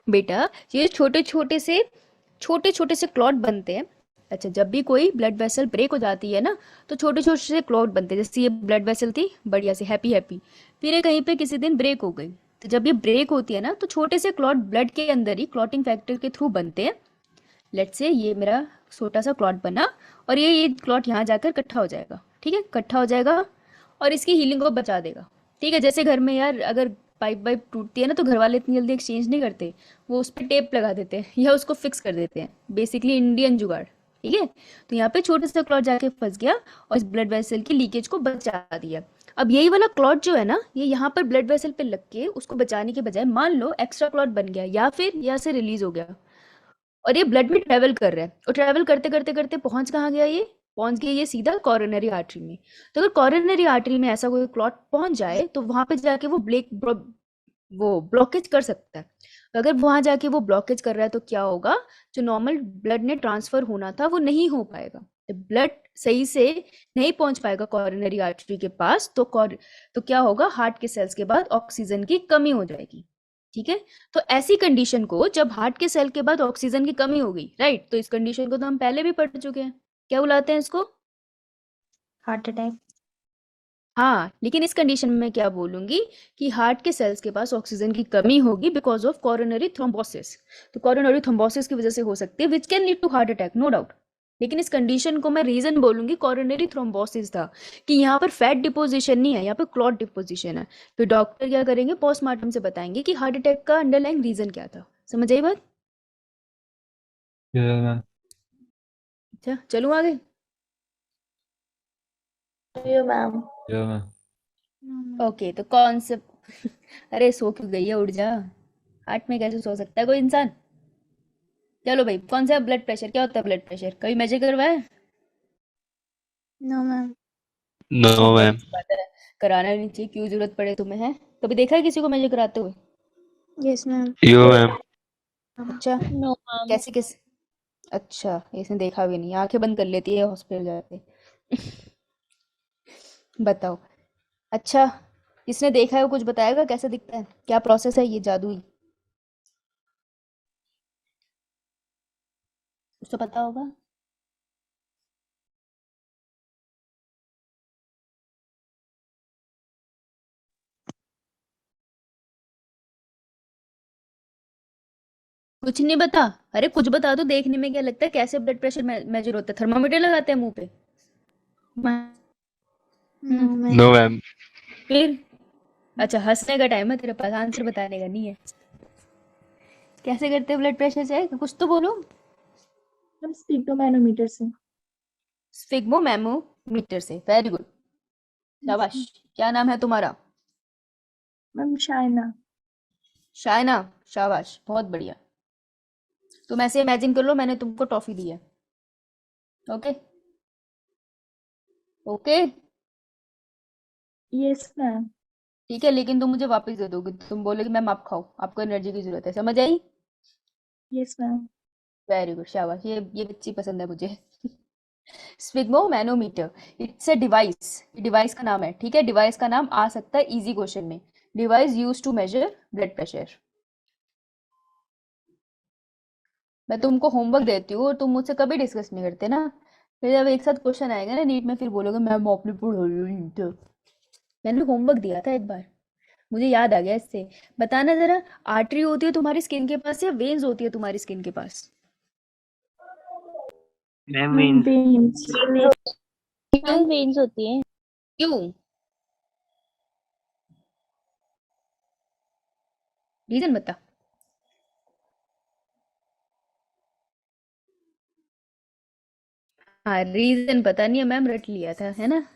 बेटा ये छोटे छोटे से क्लॉट बनते हैं। अच्छा, जब भी कोई ब्लड वेसल ब्रेक हो जाती है ना, तो छोटे छोटे से क्लॉट बनते हैं, जैसे ये ब्लड वेसल थी बढ़िया से हैप्पी हैप्पी, फिर ये कहीं पे किसी दिन ब्रेक हो गई। तो जब ये ब्रेक होती है ना, तो छोटे से क्लॉट ब्लड के अंदर ही क्लॉटिंग फैक्टर के थ्रू बनते हैं। लेट से ये मेरा छोटा सा क्लॉट बना, और ये क्लॉट यहाँ जाकर इकट्ठा हो जाएगा, ठीक है, इकट्ठा हो जाएगा और इसकी हीलिंग को बचा देगा, ठीक है। जैसे घर में यार अगर पाइप वाइप टूटती है ना, तो घर वाले इतनी जल्दी एक्सचेंज नहीं करते, वो उस पर टेप लगा देते हैं या उसको फिक्स कर देते हैं, बेसिकली इंडियन जुगाड़, ठीक है। तो यहाँ पे छोटे सा क्लॉट जाके फंस गया और इस ब्लड वेसल की लीकेज को बचा दिया। अब यही वाला क्लॉट जो है ना, ये यहाँ पर ब्लड वेसल पे लग के उसको बचाने के बजाय मान लो एक्स्ट्रा क्लॉट बन गया, या फिर यहाँ से रिलीज हो गया, और ये ब्लड में ट्रेवल कर रहा है, और ट्रेवल करते करते करते पहुंच कहाँ गया, ये पहुंच गया ये सीधा कोरोनरी आर्टरी में। तो अगर कोरोनरी आर्टरी में ऐसा कोई क्लॉट पहुंच जाए तो वहां पे जाके वो ब्लॉकेज कर सकता है। तो अगर वहां जाके वो ब्लॉकेज कर रहा है तो क्या होगा, जो नॉर्मल ब्लड ने ट्रांसफर होना था वो नहीं हो पाएगा। ब्लड सही से नहीं पहुंच पाएगा कोरोनरी आर्टरी के पास तो क्या होगा, हार्ट के सेल्स के बाद ऑक्सीजन की कमी हो जाएगी। ठीक है, तो ऐसी कंडीशन को जब हार्ट के सेल के बाद ऑक्सीजन की कमी हो गई, राइट, तो इस कंडीशन को तो हम पहले भी पढ़ चुके हैं, क्या बुलाते हैं इसको? Heart attack. हाँ, लेकिन इस कंडीशन में मैं क्या बोलूंगी कि हार्ट के सेल्स के पास ऑक्सीजन की कमी होगी बिकॉज ऑफ कोरोनरी थ्रोम्बोसिस। तो कोरोनरी थ्रोम्बोसिस की वजह से हो सकती है which can lead to heart attack, no doubt. लेकिन इस कंडीशन को मैं रीजन बोलूंगी कोरोनरी थ्रोम्बोसिस था, कि यहाँ पर फैट डिपोजिशन नहीं है, यहाँ पे क्लॉट डिपोजिशन है। फिर डॉक्टर क्या करेंगे, पोस्टमार्टम से बताएंगे कि हार्ट अटैक का अंडरलाइंग रीजन क्या था। समझ आई बात? Yeah, ma'am. अच्छा, चलूँ आगे? यो मैम। Yeah, ma'am. ओके, तो कॉन्सेप्ट अरे सो क्यों गई है, उठ जा। हार्ट में कैसे सो सकता है कोई इंसान? चलो भाई, कौन सा ब्लड प्रेशर, क्या होता है ब्लड प्रेशर, कभी मेजर करवाया? No ma'am. नो बहुत मैम। अच्छी बात है, कराना नहीं चाहिए, क्यों जरूरत पड़े तुम्हें, है? कभी देखा है किसी को मेजर कराते हुए? Yes ma'am. यो मैम। अच्छा, नो मैम। कैसे किस अच्छा, इसने देखा भी नहीं, आंखें बंद कर लेती है हॉस्पिटल जाके। बताओ। अच्छा, किसने देखा है वो कुछ बताएगा कैसा दिखता है, क्या प्रोसेस है ये जादुई? कुछ तो पता होगा। कुछ नहीं बता? अरे कुछ बता दो, देखने में क्या लगता है, कैसे ब्लड प्रेशर मेजर होता है, थर्मामीटर लगाते हैं मुंह पे? No ma'am. No ma'am. फिर अच्छा, हंसने का टाइम है तेरे पास, आंसर बताने का नहीं है। कैसे करते हैं ब्लड प्रेशर चेक, कुछ तो बोलो। मैम स्पिग्मोमैनोमीटर से। स्फिग्मोमेमोमीटर से, वेरी गुड, शाबाश। क्या नाम है तुम्हारा? मैम शाइना। शायना, शाबाश, बहुत बढ़िया। तुम ऐसे इमेजिन कर लो मैंने तुमको टॉफी दी है। Okay okay, yes ma'am. ठीक है, लेकिन तुम मुझे वापस दे दोगे, तुम बोलोगे मैम आप खाओ, आपको एनर्जी की जरूरत है, समझ आई? Yes ma'am. वेरी गुड, शाबाश, ये बच्ची पसंद है मुझे। Sphygmomanometer, it's a device, device का नाम है, ठीक है, डिवाइस का नाम आ सकता है इजी क्वेश्चन में। Device use to measure blood pressure. मैं तुमको होमवर्क देती हूँ और तुम मुझसे कभी डिस्कस नहीं करते ना, फिर जब एक साथ क्वेश्चन आएगा ना नीट में फिर बोलोगे मैम आपने पढ़ाई नहीं तो। मैंने होमवर्क दिया था एक बार, मुझे याद आ गया इससे। बताना जरा, आर्टरी होती है तुम्हारी स्किन के पास या वेन्स होती है तुम्हारी स्किन के पास? Ma'am veins. मैम वेन्स होती है। क्यों, रीजन बता। हाँ, रीजन पता नहीं है मैम, रट लिया था, है ना?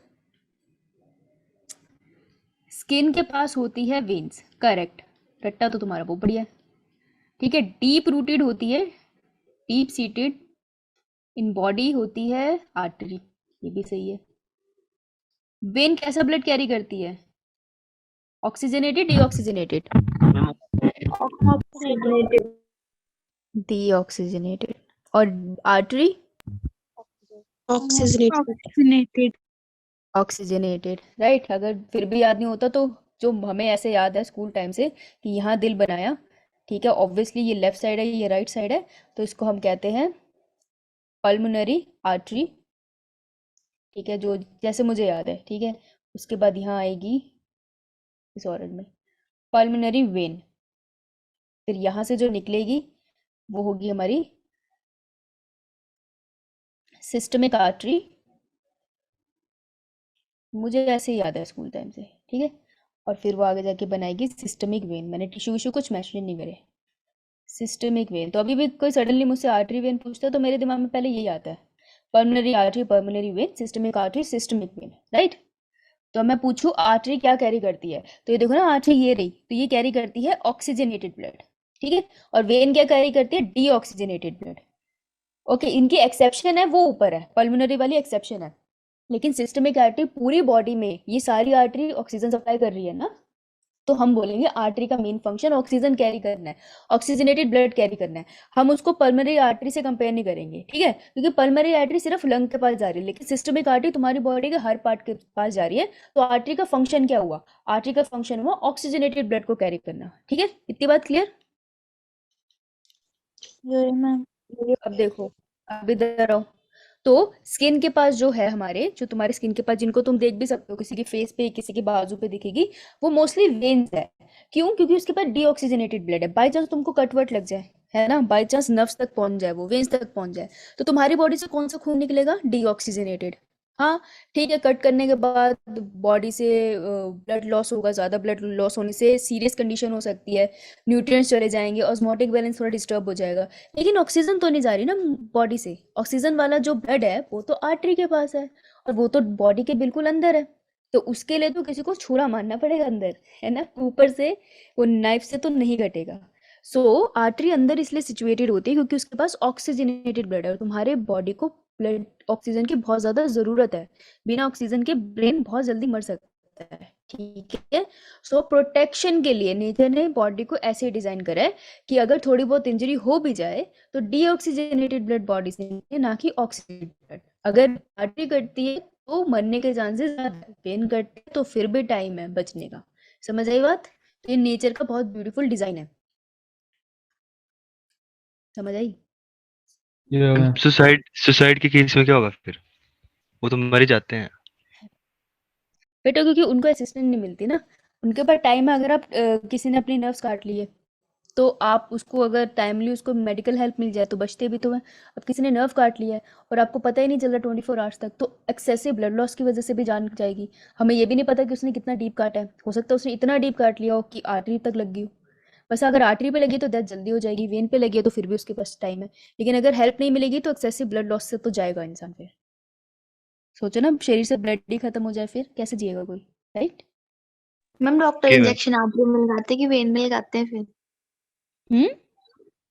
स्किन के पास होती है वेन्स, करेक्ट, रट्टा तो तुम्हारा बहुत बढ़िया है। ठीक है, डीप रूटेड होती है, डीप सीटेड इन बॉडी होती है आर्टरी, ये भी सही है। वेन कैसा ब्लड कैरी करती है, ऑक्सीजनेटेड डीऑक्सीजनेटेड? डीऑक्सीजनेटेड। और आर्टरी? ऑक्सीजनेटेड। Oxygenated, right. अगर फिर भी याद नहीं होता तो जो हमें ऐसे याद है स्कूल टाइम से कि यहाँ दिल बनाया, ठीक है, ऑब्वियसली ये लेफ्ट साइड है ये राइट साइड है, तो इसको हम कहते हैं पल्मोनरी आर्टरी, ठीक है, जो जैसे मुझे याद है, ठीक है। उसके बाद यहाँ आएगी इस ऑर्डर में पल्मोनरी वेन, फिर यहाँ से जो निकलेगी वो होगी हमारी सिस्टमिक आर्टरी, मुझे ऐसे ही याद है स्कूल टाइम से, ठीक है। और फिर वो आगे जाके बनाएगी सिस्टमिक वेन, मैंने टिश्यू विश्यू कुछ मेंशन नहीं करे, सिस्टमिक वेन। तो अभी भी कोई सडनली मुझसे आर्टरी वेन पूछता है तो मेरे दिमाग में पहले यही आता है, pulmonary artery, pulmonary vein, systemic artery, systemic when, right. तो मैं पूछूं आर्टरी क्या कैरी करती है, तो ये देखो ना, आर्टरी ये रही, तो ये कैरी करती है ऑक्सीजनेटेड ब्लड, ठीक है। और वेन क्या कैरी करती है, डीऑक्सीजनेटेड ब्लड। ओके, इनकी एक्सेप्शन है वो ऊपर है, पल्मोनरी वाली एक्सेप्शन है, लेकिन सिस्टमिक आर्टरी पूरी बॉडी में ये सारी आर्टरी ऑक्सीजन सप्लाई कर रही है ना, तो हम बोलेंगे आर्टरी का मेन फंक्शन ऑक्सीजन कैरी करना है, ऑक्सीजनेटेड ब्लड कैरी करना है। हम उसको पल्मोनरी आर्टरी से कंपेयर नहीं करेंगे, ठीक है, क्योंकि पल्मोनरी आर्टरी सिर्फ लंग के पास जा रही है, लेकिन सिस्टमिक आर्टरी तुम्हारी बॉडी के हर पार्ट के पास जा रही है। तो आर्टरी का फंक्शन क्या हुआ? आर्टरी का फंक्शन हुआ ऑक्सीजनेटेड ब्लड को कैरी करना, ठीक है, इतनी बात क्लियर? मैम। अब देखो, अब इधर आओ। तो स्किन के पास जो है हमारे, जो तुम्हारे स्किन के पास, जिनको तुम देख भी सकते हो, किसी की फेस पे किसी की बाजू पे दिखेगी, वो मोस्टली वेन्स है। क्यों? क्योंकि उसके पास डीऑक्सीजनेटेड ब्लड है। बाई चांस तुमको कट वट लग जाए, है ना, बाई चांस नर्व्स तक पहुंच जाए, वो वेन्स तक पहुंच जाए, तो तुम्हारी बॉडी से कौन सा खून निकलेगा? डीऑक्सीजनेटेड। हाँ, ठीक है, कट करने के बाद बॉडी से ब्लड लॉस होगा, ज़्यादा ब्लड लॉस होने से सीरियस कंडीशन हो सकती है, न्यूट्रिएंट्स चले जाएंगे, ऑस्मोटिक बैलेंस थोड़ा डिस्टर्ब हो जाएगा, लेकिन ऑक्सीजन तो नहीं जा रही ना बॉडी से। ऑक्सीजन वाला जो ब्लड है वो तो आर्टरी के पास है, और वो तो बॉडी के बिल्कुल अंदर है, तो उसके लिए तो किसी को छुरा मारना पड़ेगा अंदर, है ना, ऊपर से वो नाइफ से तो नहीं घटेगा। सो आर्टरी अंदर इसलिए सिचुएटेड होती है क्योंकि उसके पास ऑक्सीजनेटेड ब्लड है, और तुम्हारे बॉडी को ब्लड ऑक्सीजन की बहुत ज्यादा जरूरत है, बिना ऑक्सीजन के ब्रेन बहुत जल्दी मर सकता है, ठीक है। सो प्रोटेक्शन के लिए नेचर ने बॉडी को ऐसे डिजाइन करा है कि अगर थोड़ी बहुत इंजरी हो भी जाए तो डीऑक्सीजनेटेड ब्लड बॉडी से निकले, ना कि ऑक्सीजनेटेड ब्लड। अगर आर्टरी कटती है तो मरने के चांसेस ज्यादा है, वेन कटती है तो फिर भी टाइम है बचने का। समझ आई बात? ये नेचर का बहुत ब्यूटीफुल डिजाइन है, समझ आई? Yeah, ma'am. सुसाइड सुसाइड के केस में क्या होगा फिर? वो तो मर ही जाते हैं। बेटा क्योंकि उनको असिस्टेंट नहीं मिलती ना, उनके पास टाइम है। अगर आप किसी ने अपनी नर्व्स काट लिए तो आप उसको अगर टाइमली उसको मेडिकल हेल्प मिल जाए तो बचते भी तो हैं। अब किसी ने नर्व काट लिया है और आपको पता ही नहीं चल रहा 24 आवर्स तक, तो एक्सेसिव ब्लड लॉस की वजह से भी जान जाएगी। हमें ये भी नहीं पता कि उसने कितना डीप काटा है, हो सकता है उसने इतना डीप काट लिया हो कि आर्टरी तक लग गई हो। बस अगर आर्टरी पे लगी तो डेथ जल्दी हो जाएगी, वेन पे लगी है तो फिर भी उसके पास टाइम है, लेकिन अगर हेल्प नहीं मिलेगी तो एक्सेसिव ब्लड लॉस से तो जाएगा इंसान। फिर सोचो ना, शरीर से ब्लड ही खत्म हो जाए फिर कैसे जिएगा कोई, right? Ma'am doctor okay ma'am. Injection artery में लगाते हैं कि वेन में लगाते हैं फिर? हम्म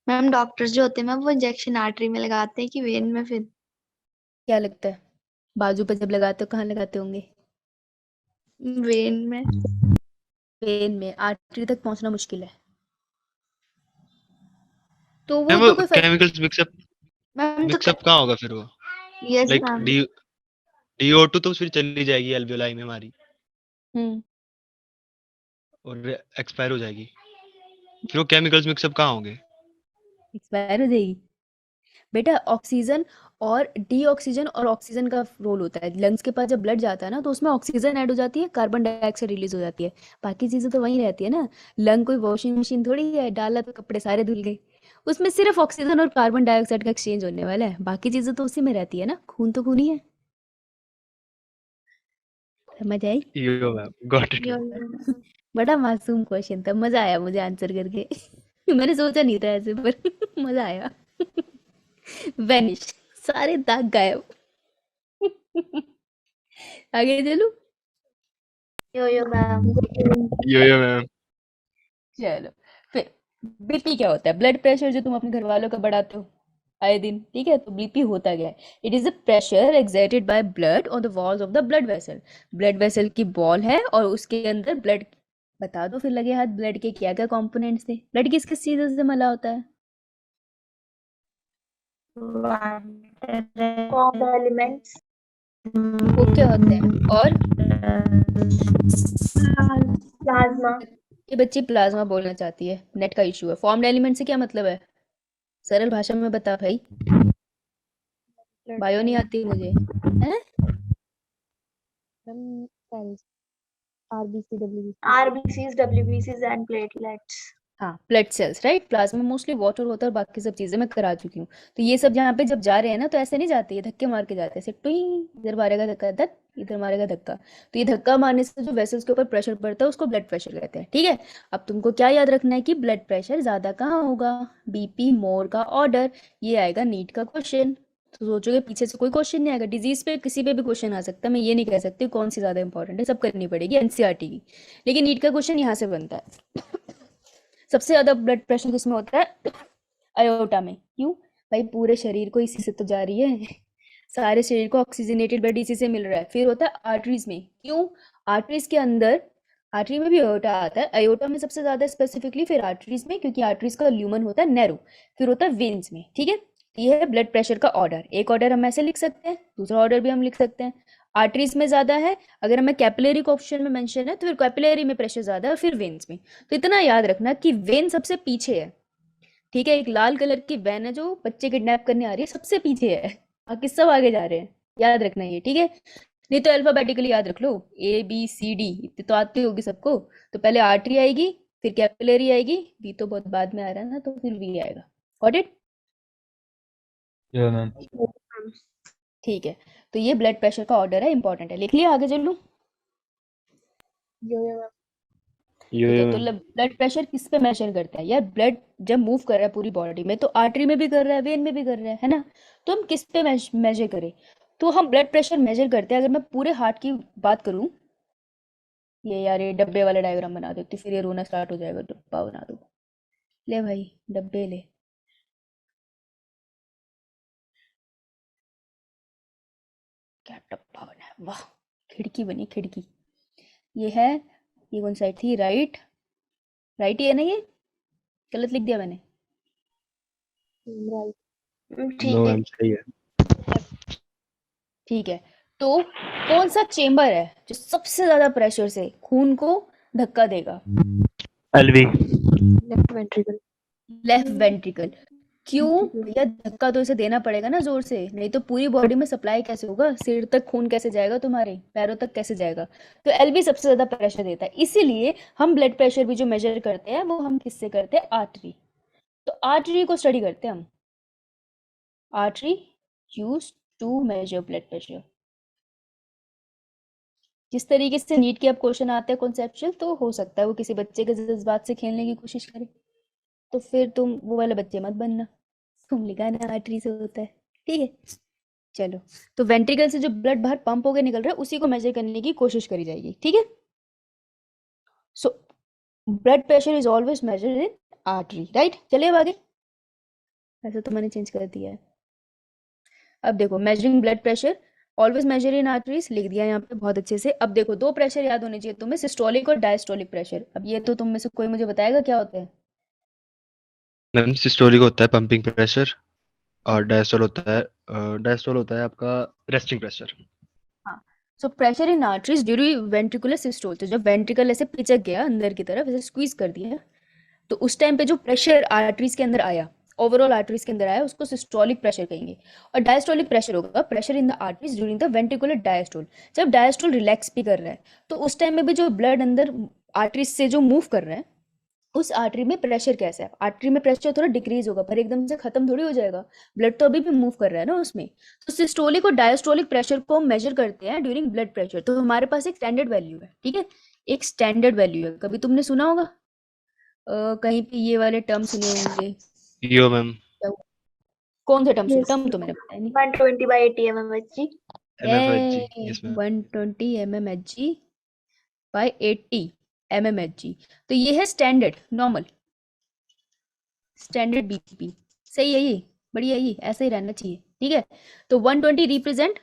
मैम डॉक्टर्स जो होते हैं मैम वो इंजेक्शन आर्टरी में लगाते हैं कि वेन में फिर? क्या लगता है, बाजू पे जब लगाते हो कहाँ लगाते होंगे? वेन में। वेन में, आर्टरी तक पहुंचना मुश्किल है, तो वो मैम तो वो कोई फर्क। केमिकल्स मिक्सअप मैम तो मिक्सअप कहाँ होगा फिर वो? Yes like ma'am. DO2 तो फिर चली जाएगी एल्वियोलाई में हमारी हम्म और एक्सपायर हो जाएगी। फिर वो केमिकल्स मिक्सअप कहाँ होंगे? एक्सपायर हो जाएगी बेटा। ऑक्सीजन और डीऑक्सीजन और ऑक्सीजन का रोल होता है। लंग्स के पास जब ब्लड जाता है ना तो उसमें ऑक्सीजन ऐड हो जाती है, कार्बन डाइऑक्साइड रिलीज हो जाती है, बाकी चीजें तो वहीं रहती है ना। लंग कोई वॉशिंग मशीन थोड़ी है, डाला तो कपड़े सारे धुल गए। उसमें सिर्फ ऑक्सीजन और कार्बन डाइऑक्साइड का एक्सचेंज होने वाला है, बाकी चीजें तो उसी में रहती है ना, खून तो खून ही है। समझ आई? यो मैम, गॉट इट। बड़ा मासूम क्वेश्चन था, मजा आया मुझे आंसर करके। मैंने सोचा नहीं था ऐसे, पर मजा आया। वेनिश, सारे दाग गायब। आगे चलो। यो मैम। यो मैम। चलो फिर, बीपी क्या होता है? ब्लड प्रेशर जो तुम अपने घर वालों का बढ़ाते हो आए दिन, ठीक है, तो बीपी होता क्या है? It is a pressure exerted by blood on the walls of the blood vessel. Blood vessel की बॉल है और उसके अंदर ब्लड, बता दो फिर लगे हाथ, ब्लड के क्या क्या कंपोनेंट्स थे? ब्लड किस किस चीजों से मला होता है? Form elements. वो क्या होते हैं? और प्लाज्मा। ये बच्ची प्लाज्मा बोलना चाहती है, नेट का इशू है। फॉर्म्ड एलिमेंट से क्या मतलब है? सरल भाषा में बता भाई, बायो नहीं आती मुझे, हैं? RBCs, WBCs and platelets. हाँ, blood cells, right. Plasma mostly water होता है और बाकी सब चीजें मैं करा चुकी हूँ। तो ये सब यहाँ पे जब जा रहे हैं ना तो ऐसे नहीं जाते, ये धक्के मार के जाते हैं, ऐसे टुई, इधर मारेगा धक्का, धक, इधर मारेगा धक्का। तो ये धक्का मारने से जो वेसल्स के ऊपर प्रेशर पड़ता है उसको ब्लड प्रेशर कहते हैं, ठीक है। अब तुमको क्या याद रखना है कि ब्लड प्रेशर ज्यादा कहाँ होगा? बीपी मोर का ऑर्डर, ये आएगा नीट का क्वेश्चन। तो सोचोगे पीछे से कोई क्वेश्चन नहीं आएगा, डिजीज पे किसी पे भी क्वेश्चन आ सकता है, मैं ये नहीं कह सकती कौन सी ज्यादा इंपॉर्टेंट है, सब करनी पड़ेगी एनसीईआरटी की, लेकिन नीट का क्वेश्चन यहाँ से बनता है। सबसे ज्यादा ब्लड प्रेशर किसमें होता है? अयोटा में। क्यों? भाई पूरे शरीर को इसी से तो जा रही है, सारे शरीर को ऑक्सीजनेटेड ब्लड इसी से मिल रहा है। फिर होता है आर्टरीज में, क्यों? आर्टरीज के अंदर, आर्टरी में भी अयोटा आता है, अयोटा में सबसे ज्यादा स्पेसिफिकली, फिर आर्टरीज में, क्योंकि आर्टरीज का ल्यूमन होता है नैरो, फिर होता है वेन्स में, ठीक है। ये है ब्लड प्रेशर का ऑर्डर। एक ऑर्डर हम ऐसे लिख सकते हैं, दूसरा ऑर्डर भी हम लिख सकते हैं। आर्टरीज में ज्यादा है, अगर हमें कैपिलरी को ऑप्शन में मेंशन है तो फिर कैपिलरी में प्रेशर ज्यादा है, और फिर वेन्स में। तो इतना याद रखना कि वेन सबसे पीछे है, ठीक है। एक लाल कलर की वैन है जो बच्चे किडनैप करने आ रही है, सबसे पीछे है, बाकी सब आगे जा रहे हैं। याद रखना ये, ठीक है। नहीं तो अल्फाबेटिकली याद रख लो, ए बी सी डी इतनी तो आती होगी सबको। तो पहले आर्टरी आएगी, फिर कैपिलरी आएगी, बी तो बहुत बाद में आ रहा है ना, तो फिर वी आएगा। Got it? Yeah, ma'am. ठीक है, तो ये ब्लड प्रेशर का ऑर्डर है, इंपॉर्टेंट है। लिख लिया? आगे चल लूं? यो ठीक है, यो तो मैम। ब्लड प्रेशर किस पे मेजर करता है यार? ब्लड जब मूव कर रहा है पूरी बॉडी में, तो आर्टरी में भी कर रहा है, वेन में भी कर रहा है ना। तो हम किस पे मेजर करें? तो हम ब्लड प्रेशर मेजर करते हैं, अगर मैं पूरे हार्ट की बात करूं, ये यार ये डब्बे वाला डायग्राम बना देती, फिर ये रोना स्टार्ट हो जाएगा। डब्बा बना दो, ले भाई डब्बे ले। क्या डब्बा बना है, वाह! खिड़की बनी, खिड़की। ये है, ये कौन साइड थी? राइट, राइट ही है ना ये? गलत लिख दिया मैंने? नो ठीक है। मैम, सही है। ठीक है, तो कौन सा चेम्बर है जो सबसे ज्यादा प्रेशर से खून को धक्का देगा? LV. Left ventricle. Left ventricle. क्यों भैया? धक्का तो इसे देना पड़ेगा ना जोर से, नहीं तो पूरी बॉडी में सप्लाई कैसे होगा? सिर तक खून कैसे जाएगा? तुम्हारे पैरों तक कैसे जाएगा? तो एलवी सबसे ज्यादा प्रेशर देता है, इसीलिए हम ब्लड प्रेशर भी जो मेजर करते हैं वो हम किससे करते हैं? आर्टरी। तो आर्टरी को स्टडी करते हैं हम। Artery use to measure blood pressure. जिस तरीके से नीट के अब क्वेश्चन आते हैं कॉन्सेप्चुअल, तो हो सकता है वो किसी बच्चे के जज्बात से खेलने की कोशिश करे, तो फिर तुम वो वाले बच्चे मत बनना। तुम लिखा ना आर्टरी से होता है, ठीक है। चलो, तो वेंट्रिकल से जो ब्लड बाहर पंप होकर निकल रहा है उसी को मेजर करने की कोशिश करी जाएगी, ठीक है। So blood pressure is always measured in artery, right. चलिए अब आगे, ऐसा तो मैंने चेंज कर दिया है। अब देखो, measuring blood pressure always measure in arteries, लिख दिया यहाँ पे बहुत अच्छे से। अब देखो, दो प्रेशर याद होने चाहिए तुम्हें, सिस्टोलिक और डायस्टोलिक प्रेशर। अब ये तो तुम में से कोई मुझे बताएगा क्या होता है? मैम सिस्टोलिक होता है पंपिंग प्रेशर, और डायस्टोल होता है आपका रेस्टिंग प्रेशर। हाँ, so pressure in arteries during ventricular systole, तो जब वेंट्रिकल ऐसे पिचक गया अंदर की तरफ, ऐसे स्क्वीज कर दिया, तो उस टाइम पे जो प्रेशर आर्टरीज के अंदर आया, ओवरऑल आर्टरीज के अंदर आया, उसको सिस्टोलिक प्रेशर कहेंगे। और डायस्टोलिक प्रेशर होगा pressure in the arteries during the ventricular diastole, जब डायस्टोल रिलैक्स भी कर रहा है, तो उस टाइम में भी जो ब्लड अंदर आर्टरीज से जो मूव कर रहा है, उस आर्टरी में प्रेशर कैसा है? आर्टरी में प्रेशर थोड़ा डिक्रीज होगा, पर एकदम से खत्म थोड़ी हो जाएगा, ब्लड तो अभी भी मूव कर रहा है ना उसमें। तो सिस्टोलिक और डायस्टोलिक प्रेशर को हम मेजर करते हैं ड्यूरिंग ब्लड प्रेशर। तो हमारे पास एक स्टैंडर्ड वैल्यू है, ठीक है, एक स्टैंडर्ड वैल्यू है। कभी तुमने सुना होगा कहीं पे ये वाले टर्म सुने होंगे? यो मैम। क्या हुआ? कौन से टर्म सुने? Yes. टर्म तो मैंने बताया नहीं। 120/80 mmHg. एमएफएचजी, yes ma'am. 120 mmHg by 80 mmHg। तो ये है स्टैंडर्ड नॉर्मल, स्टैंडर्ड बीपी। सही है ये, बढ़िया, ये ऐसा ही रहना चाहिए, ठीक है। तो 120 रिप्रेजेंट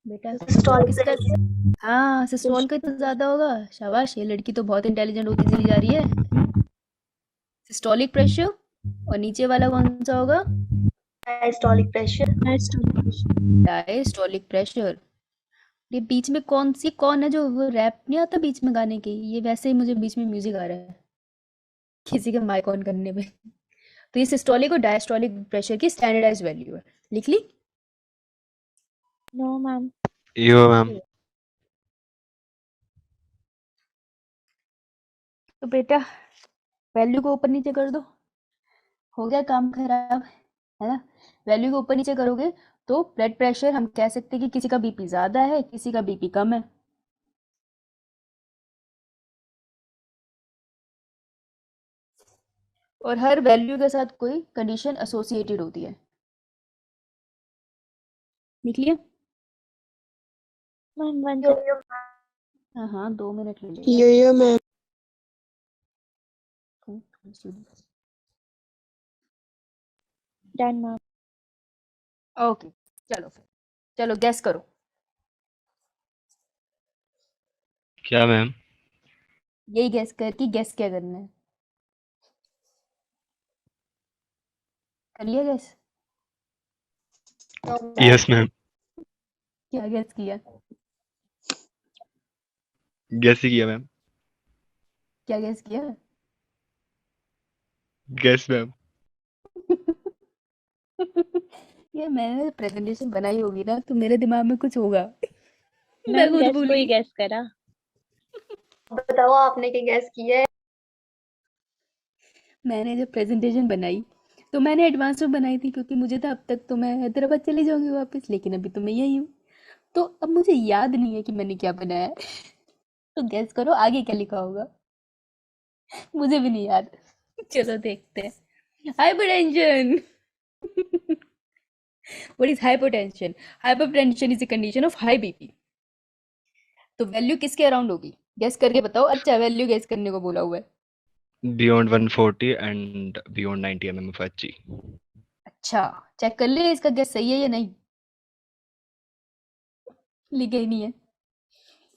बेटा Systolic किसका? pressure. हाँ, सिस्टोल का तो ज्यादा होगा। शाबाश, ये लड़की तो बहुत इंटेलिजेंट होती चली जा रही है। सिस्टोलिक प्रेशर, और नीचे वाला कौन सा होगा? Diastolic pressure. Diastolic pressure. ये बीच में कौन है जो वो रैप नहीं आता बीच में गाने के? ये वैसे ही मुझे बीच में म्यूजिक आ रहा है किसी के माइक ऑन करने में। तो ये सिस्टोलिक और डायस्टोलिक प्रेशर की स्टैंडर्डाइज्ड वैल्यू है, लिख ली? No, ma'am. यो मैम। तो बेटा वैल्यू को ऊपर नीचे कर दो, हो गया काम खराब, है ना। वैल्यू को ऊपर नीचे करोगे तो ब्लड प्रेशर हम कह सकते हैं कि किसी का बीपी ज्यादा है, किसी का बीपी कम है। और हर वैल्यू के साथ कोई कंडीशन एसोसिएटेड होती है, लिख लिया? Ma'am, one हाँ हाँ, 2 मिनट ले यो मैम। लेगा। Done ma'am. ओके, चलो फिर, चलो गैस करो। क्या मैम? यही गैस कर कि गैस क्या करना है। कर लिया गैस? Yes ma'am. क्या गैस किया? गैस ही किया मैम। क्या गैस किया? Gas ma'am. ये मैंने प्रेजेंटेशन बनाई होगी ना, तो मेरे दिमाग में कुछ होगा। मैं मैम खुद गैस भूल कोई गई। गैस करा? बताओ आपने क्या गैस किया है? मैंने जब प्रेजेंटेशन बनाई तो मैंने एडवांस में बनाई थी, क्योंकि मुझे था अब तक तो मैं हैदराबाद चली जाऊंगी वापस, लेकिन अभी तो मैं यही हूँ। तो अब मुझे याद नहीं है कि मैंने क्या बनाया है। तो गैस करो आगे क्या लिखा होगा। मुझे भी नहीं याद। चलो देखते हैं। Hypertension. What is hypertension? Hypertension is a condition of high BP. तो वैल्यू किसके अराउंड होगी? गैस करके बताओ। अच्छा, वैल्यू गैस करने को बोला हुआ है। Beyond 140 and beyond 90 mm of Hg. अच्छा, चेक कर ले इसका गैस सही है या नहीं। लिखा ही नहीं है।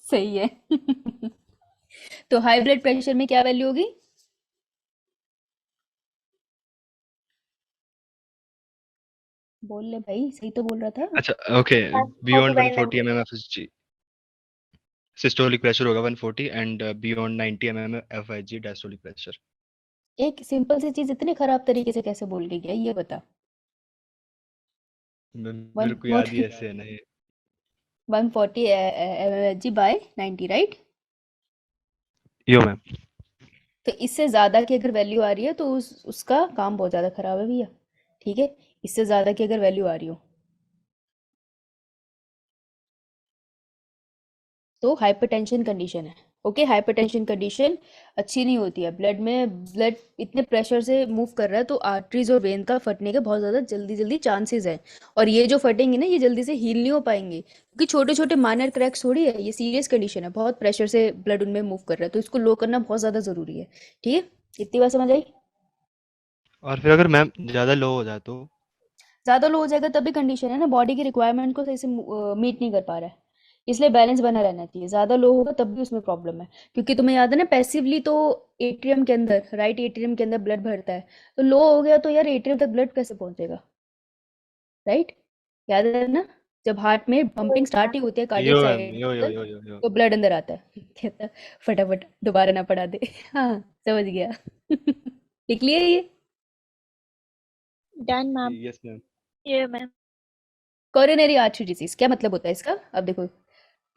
सही है। तो हाई ब्लड प्रेशर में क्या वैल्यू होगी? बोल ले भाई, सही तो बोल रहा था। अच्छा, okay. 140 Beyond by 140 90। mm of Hg. Systolic pressure होगा 140 and beyond 90 mm of Hg diastolic pressure. एक सिंपल सी चीज इतने खराब तरीके से कैसे बोल के गया, ये बता। मेरे को याद ही 140 ऐसे है ना ये. 140 mg बाय 90, राइट? यो मैम. तो इससे ज्यादा की अगर वैल्यू आ रही है तो उसका काम बहुत ज्यादा खराब है भैया। ठीक है, इससे ज्यादा की अगर वैल्यू आ रही हो तो हाइपरटेंशन कंडीशन है। ओके, हाइपरटेंशन कंडीशन अच्छी नहीं होती है। ब्लड इतने प्रेशर से मूव कर रहा है तो आर्टरीज और वेन का फटने के बहुत ज़्यादा जल्दी जल्दी चांसेस है। और ये जो फटेंगे ना, ये जल्दी से हील नहीं हो पाएंगे, क्योंकि छोटे छोटे माइनर क्रैक्स थोड़ी है, ये सीरियस कंडीशन है। बहुत प्रेशर से ब्लड उनमें मूव कर रहा है, तो इसको लो करना बहुत ज़्यादा ज़रूरी है। ठीक है, इतनी बात समझ आई? और फिर अगर मैम ज़्यादा लो हो जाए तो? ज़्यादा लो हो जाएगा तभी कंडीशन है ना, बॉडी की रिक्वायरमेंट को सही से मीट नहीं कर पा रहा है। इसलिए बैलेंस बना रहना चाहिए। ज़्यादा लो होगा तब भी उसमें प्रॉब्लम है, क्योंकि तुम्हें याद है ना, पैसिवली तो एट्रियम के अंदर, राइट एट्रियम के अंदर ब्लड भरता है। तो लो हो गया तो यार एट्रियम तक ब्लड कैसे पहुंचेगा? राइट, याद है ना, जब हार्ट में पंपिंग स्टार्ट ही होती है कार्डियक यो मैम, साइड यो यो तक, यो यो यो. तो ब्लड अंदर आता है। कहता है, फटाफट दोबारा ना पढ़ा दे। हाँ, समझ गया। लिख लिया ये? Done ma'am. Yes ma'am. ये मैम। कोरोनरी आर्टरी डिजीज क्या मतलब होता है इसका? अब देखो,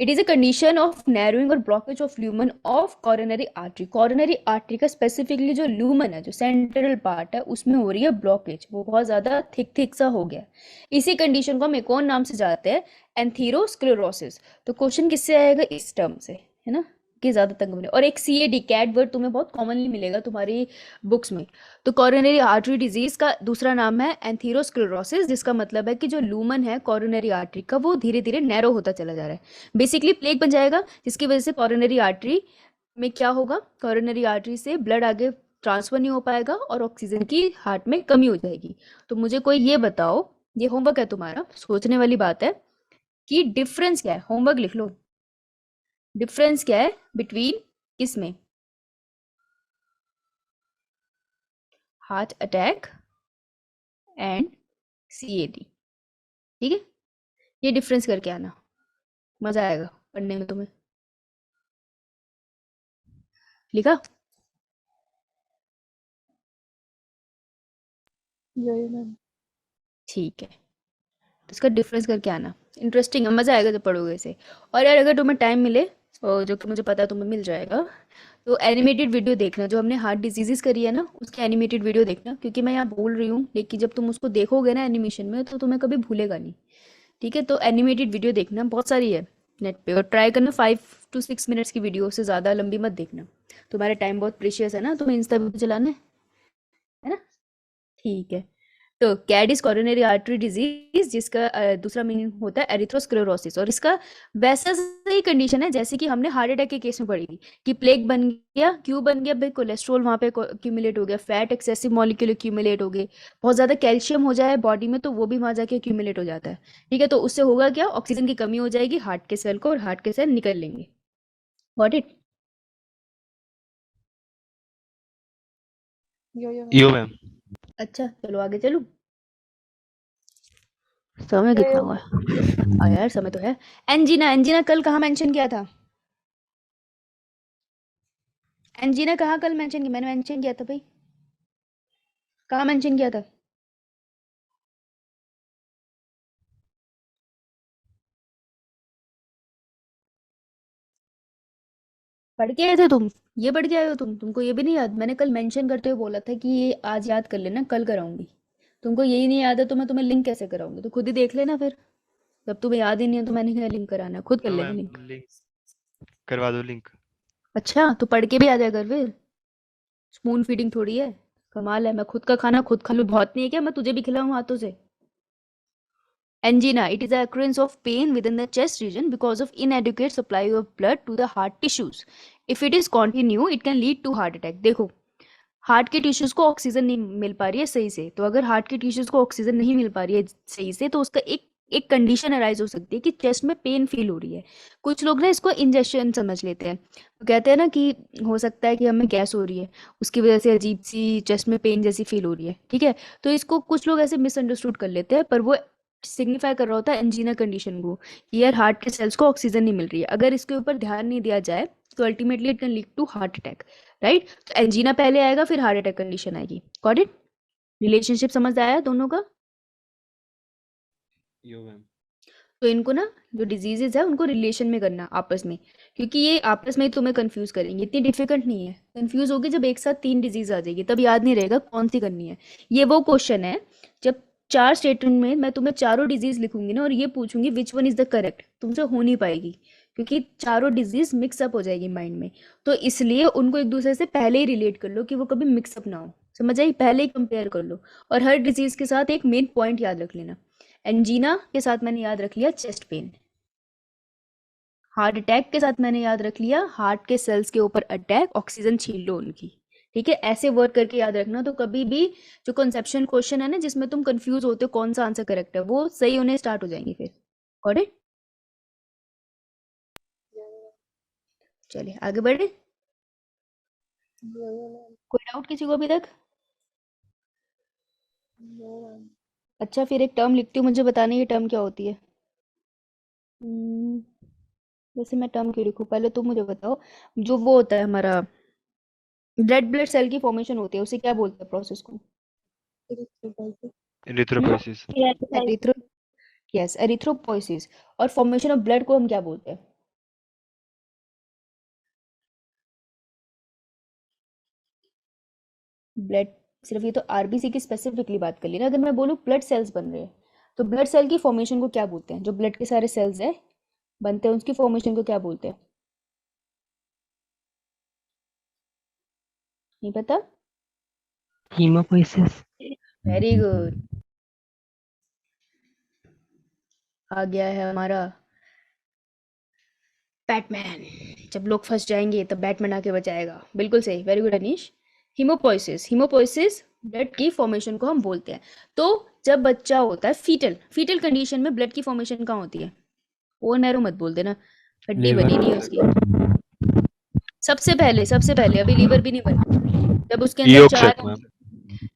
it is a condition of narrowing और blockage of lumen of coronary artery. Coronary artery का स्पेसिफिकली जो ल्यूमन है, जो सेंट्रल पार्ट है, उसमें हो रही है ब्लॉकेज, वो बहुत ज्यादा थिक थिक सा हो गया। इसी कंडीशन को हम एक और नाम से जानते हैं, एंथीरोस्क्लेरोसिस। तो क्वेश्चन किससे आएगा? इस टर्म से, है ना, कि ज्यादा तंग होने। और एक CAD कैट वर्ड तुम्हें बहुत कॉमनली मिलेगा तुम्हारी बुक्स में। तो कोरोनरी आर्टरी डिजीज का दूसरा नाम है एंथीरोस्क्लेरोसिस, जिसका मतलब है कि जो लूमन है कोरोनरी आर्टरी का, वो धीरे धीरे नैरो होता चला जा रहा है। बेसिकली प्लेग बन जाएगा, जिसकी वजह से कोरोनरी आर्टरी में क्या होगा, कोरोनरी आर्टरी से ब्लड आगे ट्रांसफर नहीं हो पाएगा और ऑक्सीजन की हार्ट में कमी हो जाएगी। तो मुझे कोई ये बताओ, ये होमवर्क है तुम्हारा, सोचने वाली बात है, कि डिफरेंस क्या है। होमवर्क लिख लो, डिफरेंस क्या है बिटवीन किस में, हार्ट अटैक एंड CAD। ठीक है, ये डिफरेंस करके आना, मजा आएगा पढ़ने में तुम्हें। लिखा? यो मैम। ठीक है, तो इसका डिफरेंस करके आना, इंटरेस्टिंग है, मज़ा आएगा जब पढ़ोगे इसे। और यार अगर तुम्हें टाइम मिले, और जो कि मुझे पता है तुम्हें मिल जाएगा, तो एनिमेटेड वीडियो देखना, जो हमने हार्ट डिजीजेस करी है ना, उसकी एनिमेटेड वीडियो देखना, क्योंकि मैं यहाँ बोल रही हूँ, लेकिन जब तुम उसको देखोगे ना एनिमेशन में, तो तुम्हें कभी भूलेगा नहीं। ठीक है, तो एनिमेटेड वीडियो देखना, बहुत सारी है नेट पे, और ट्राई करना 5 to 6 मिनट्स की वीडियो, से ज़्यादा लंबी मत देखना। तुम्हारा टाइम बहुत प्रीशियस है ना, तुम्हें इंस्टा भी तो चलाना है ना? ठीक है, तो CAD is coronary artery disease, जिसका दूसरा मीनिंग होता है एरिथ्रोस्क्लेरोसिस, और इसका वैसा सही कंडीशन है जैसे कि हमने हार्ट अटैक के केस में पढ़ी थी कि प्लेग बन गया, क्यों बन गया भाई, कोलेस्ट्रॉल वहाँ पे एक्यूमुलेट हो गया, फैट एक्सेसिव मॉलिक्यूल एक्यूमुलेट हो गए, बहुत ज़्यादा कैल्शियम हो जाए बॉडी में तो वो भी वहाँ जाके एक्यूमुलेट हो जाता है। ठीक है, तो उससे होगा क्या, ऑक्सीजन की कमी हो जाएगी हार्ट के सेल को, और हार्ट के सेल निकल लेंगे। Got it? Yo ma'am. अच्छा चलो आगे चलूं। समय कितना हुआ है? यार समय तो है। एंजीना, एंजीना कल कहाँ मेंशन किया था? एंजीना कहाँ कल मेंशन किया? मैंने मेंशन किया था भाई, कहाँ मेंशन किया था? पढ़ के आए थे तुम? ये पढ़ के आए हो तुमको ये भी नहीं याद? मैंने कल मेंशन करते हुए बोला था कि ये आज याद कर लेना, कल कराऊंगी। तुमको यही नहीं याद है तो मैं तुम्हें लिंक कैसे कराऊंगी? तो खुद ही देख लेना फिर, जब तुम्हें याद ही नहीं है तो मैंने क्या लिंक कराना है, खुद कर यो लेना मैम, लिंक। लिंक करवा दो लिंक। अच्छा तो पढ़ के भी आ जाए कर फिर, स्पून फीडिंग थोड़ी है, कमाल है। मैं खुद का खाना खुद खा लूं, बहुत नहीं है क्या मैं तुझे भी खिलाऊं हाथों से? Angina, it is the occurrence of pain within the chest region because of inadequate supply of blood to the heart tissues. If it is continue, it can lead to heart attack. देखो, heart के tissues को oxygen नहीं मिल पा रही है सही से, तो अगर हार्ट के टिश्यूज को ऑक्सीजन नहीं मिल पा रही है सही से तो उसका एक कंडीशन अराइज हो सकती है कि चेस्ट में पेन फील हो रही है। कुछ लोग ना इसको इंजेक्शन समझ लेते हैं, तो कहते हैं ना कि हो सकता है कि हमें गैस हो रही है, उसकी वजह से अजीब सी चेस्ट में पेन जैसी फील हो रही है। ठीक है, तो इसको कुछ लोग ऐसे मिसअंडरस्टूड कर लेते हैं, पर वो सिग्निफाई कर रहा होता है एंजीना कंडीशन को, कि यार हार्ट के सेल्स को ऑक्सीजन नहीं मिल रही है। अगर इसके ऊपर ध्यान नहीं दिया जाए तो ultimately it can lead to heart attack, right? तो एंजीना पहले आएगा फिर हार्ट अटैक कंडीशन आएगी। Got it? रिलेशनशिप समझ आया दोनों का? Yo ma'am. तो इनको ना जो डिजीजेज है उनको रिलेशन में करना आपस में, क्योंकि ये आपस में ही तुम्हें कंफ्यूज करेंगे। इतनी डिफिकल्ट नहीं है, कंफ्यूज होगी जब एक साथ 3 डिजीज आ जाएगी तब याद नहीं रहेगा कौन सी करनी है। ये वो क्वेश्चन है जब 4 स्टेटमेंट में मैं तुम्हें चारों डिजीज लिखूंगी ना और ये पूछूंगी which one is the correct, तुमसे हो नहीं पाएगी क्योंकि चारों डिजीज मिक्सअप हो जाएगी माइंड में। तो इसलिए उनको एक दूसरे से पहले ही रिलेट कर लो कि वो कभी मिक्सअप ना हो, समझ आई? पहले ही कंपेयर कर लो, और हर डिजीज के साथ एक मेन पॉइंट याद रख लेना। एंजीना के साथ मैंने याद रख लिया चेस्ट पेन, हार्ट अटैक के साथ मैंने याद रख लिया हार्ट के सेल्स के ऊपर अटैक, ऑक्सीजन छीन लो उनकी। ठीक है, ऐसे वर्क करके याद रखना। तो कभी भी जो कंसेप्शन क्वेश्चन है ना जिसमें तुम कंफ्यूज होते हो कौन सा आंसर करेक्ट है, वो सही होने स्टार्ट हो जाएंगे फिर। Got it? चलिए आगे बढ़े। कोई डाउट किसी को अभी तक? अच्छा फिर एक टर्म लिखती हूँ, मुझे बताना ये टर्म क्या होती है। वैसे मैं टर्म क्यों लिखूँ, पहले तुम मुझे बताओ। जो वो होता है हमारा ब्लड सेल की फॉर्मेशन होती है उसे क्या बोलते हैं प्रोसेस को? एरिथ्रोपोइसिस। Erythro yes, erythropoiesis. और फॉर्मेशन ऑफ ब्लड को हम क्या बोलते हैं? ब्लड, सिर्फ ये तो आरबीसी की स्पेसिफिकली बात कर ली ना। अगर मैं बोलूँ ब्लड सेल्स बन रहे हैं तो ब्लड सेल की फॉर्मेशन को क्या बोलते हैं? जो ब्लड के सारे सेल्स है बनते हैं उसकी फॉर्मेशन को क्या बोलते हैं? नहीं पता? हीमोपोइसिस। वेरी गुड, आ गया है हमारा बैटमैन। जब लोग फंस जाएंगे तब बैटमैन आके बचाएगा। बिल्कुल सही, very good Anish. Haemopoiesis, haemopoiesis blood की फॉर्मेशन को हम बोलते हैं। तो जब बच्चा होता है फीटल कंडीशन में ब्लड की फॉर्मेशन कहाँ होती है? वो नैरो मत बोल देना, हड्डी लीवर। बनी नहीं है उसकी। सबसे पहले अभी लीवर भी नहीं बना, जब उसके अंदर Yolk sac, मैम।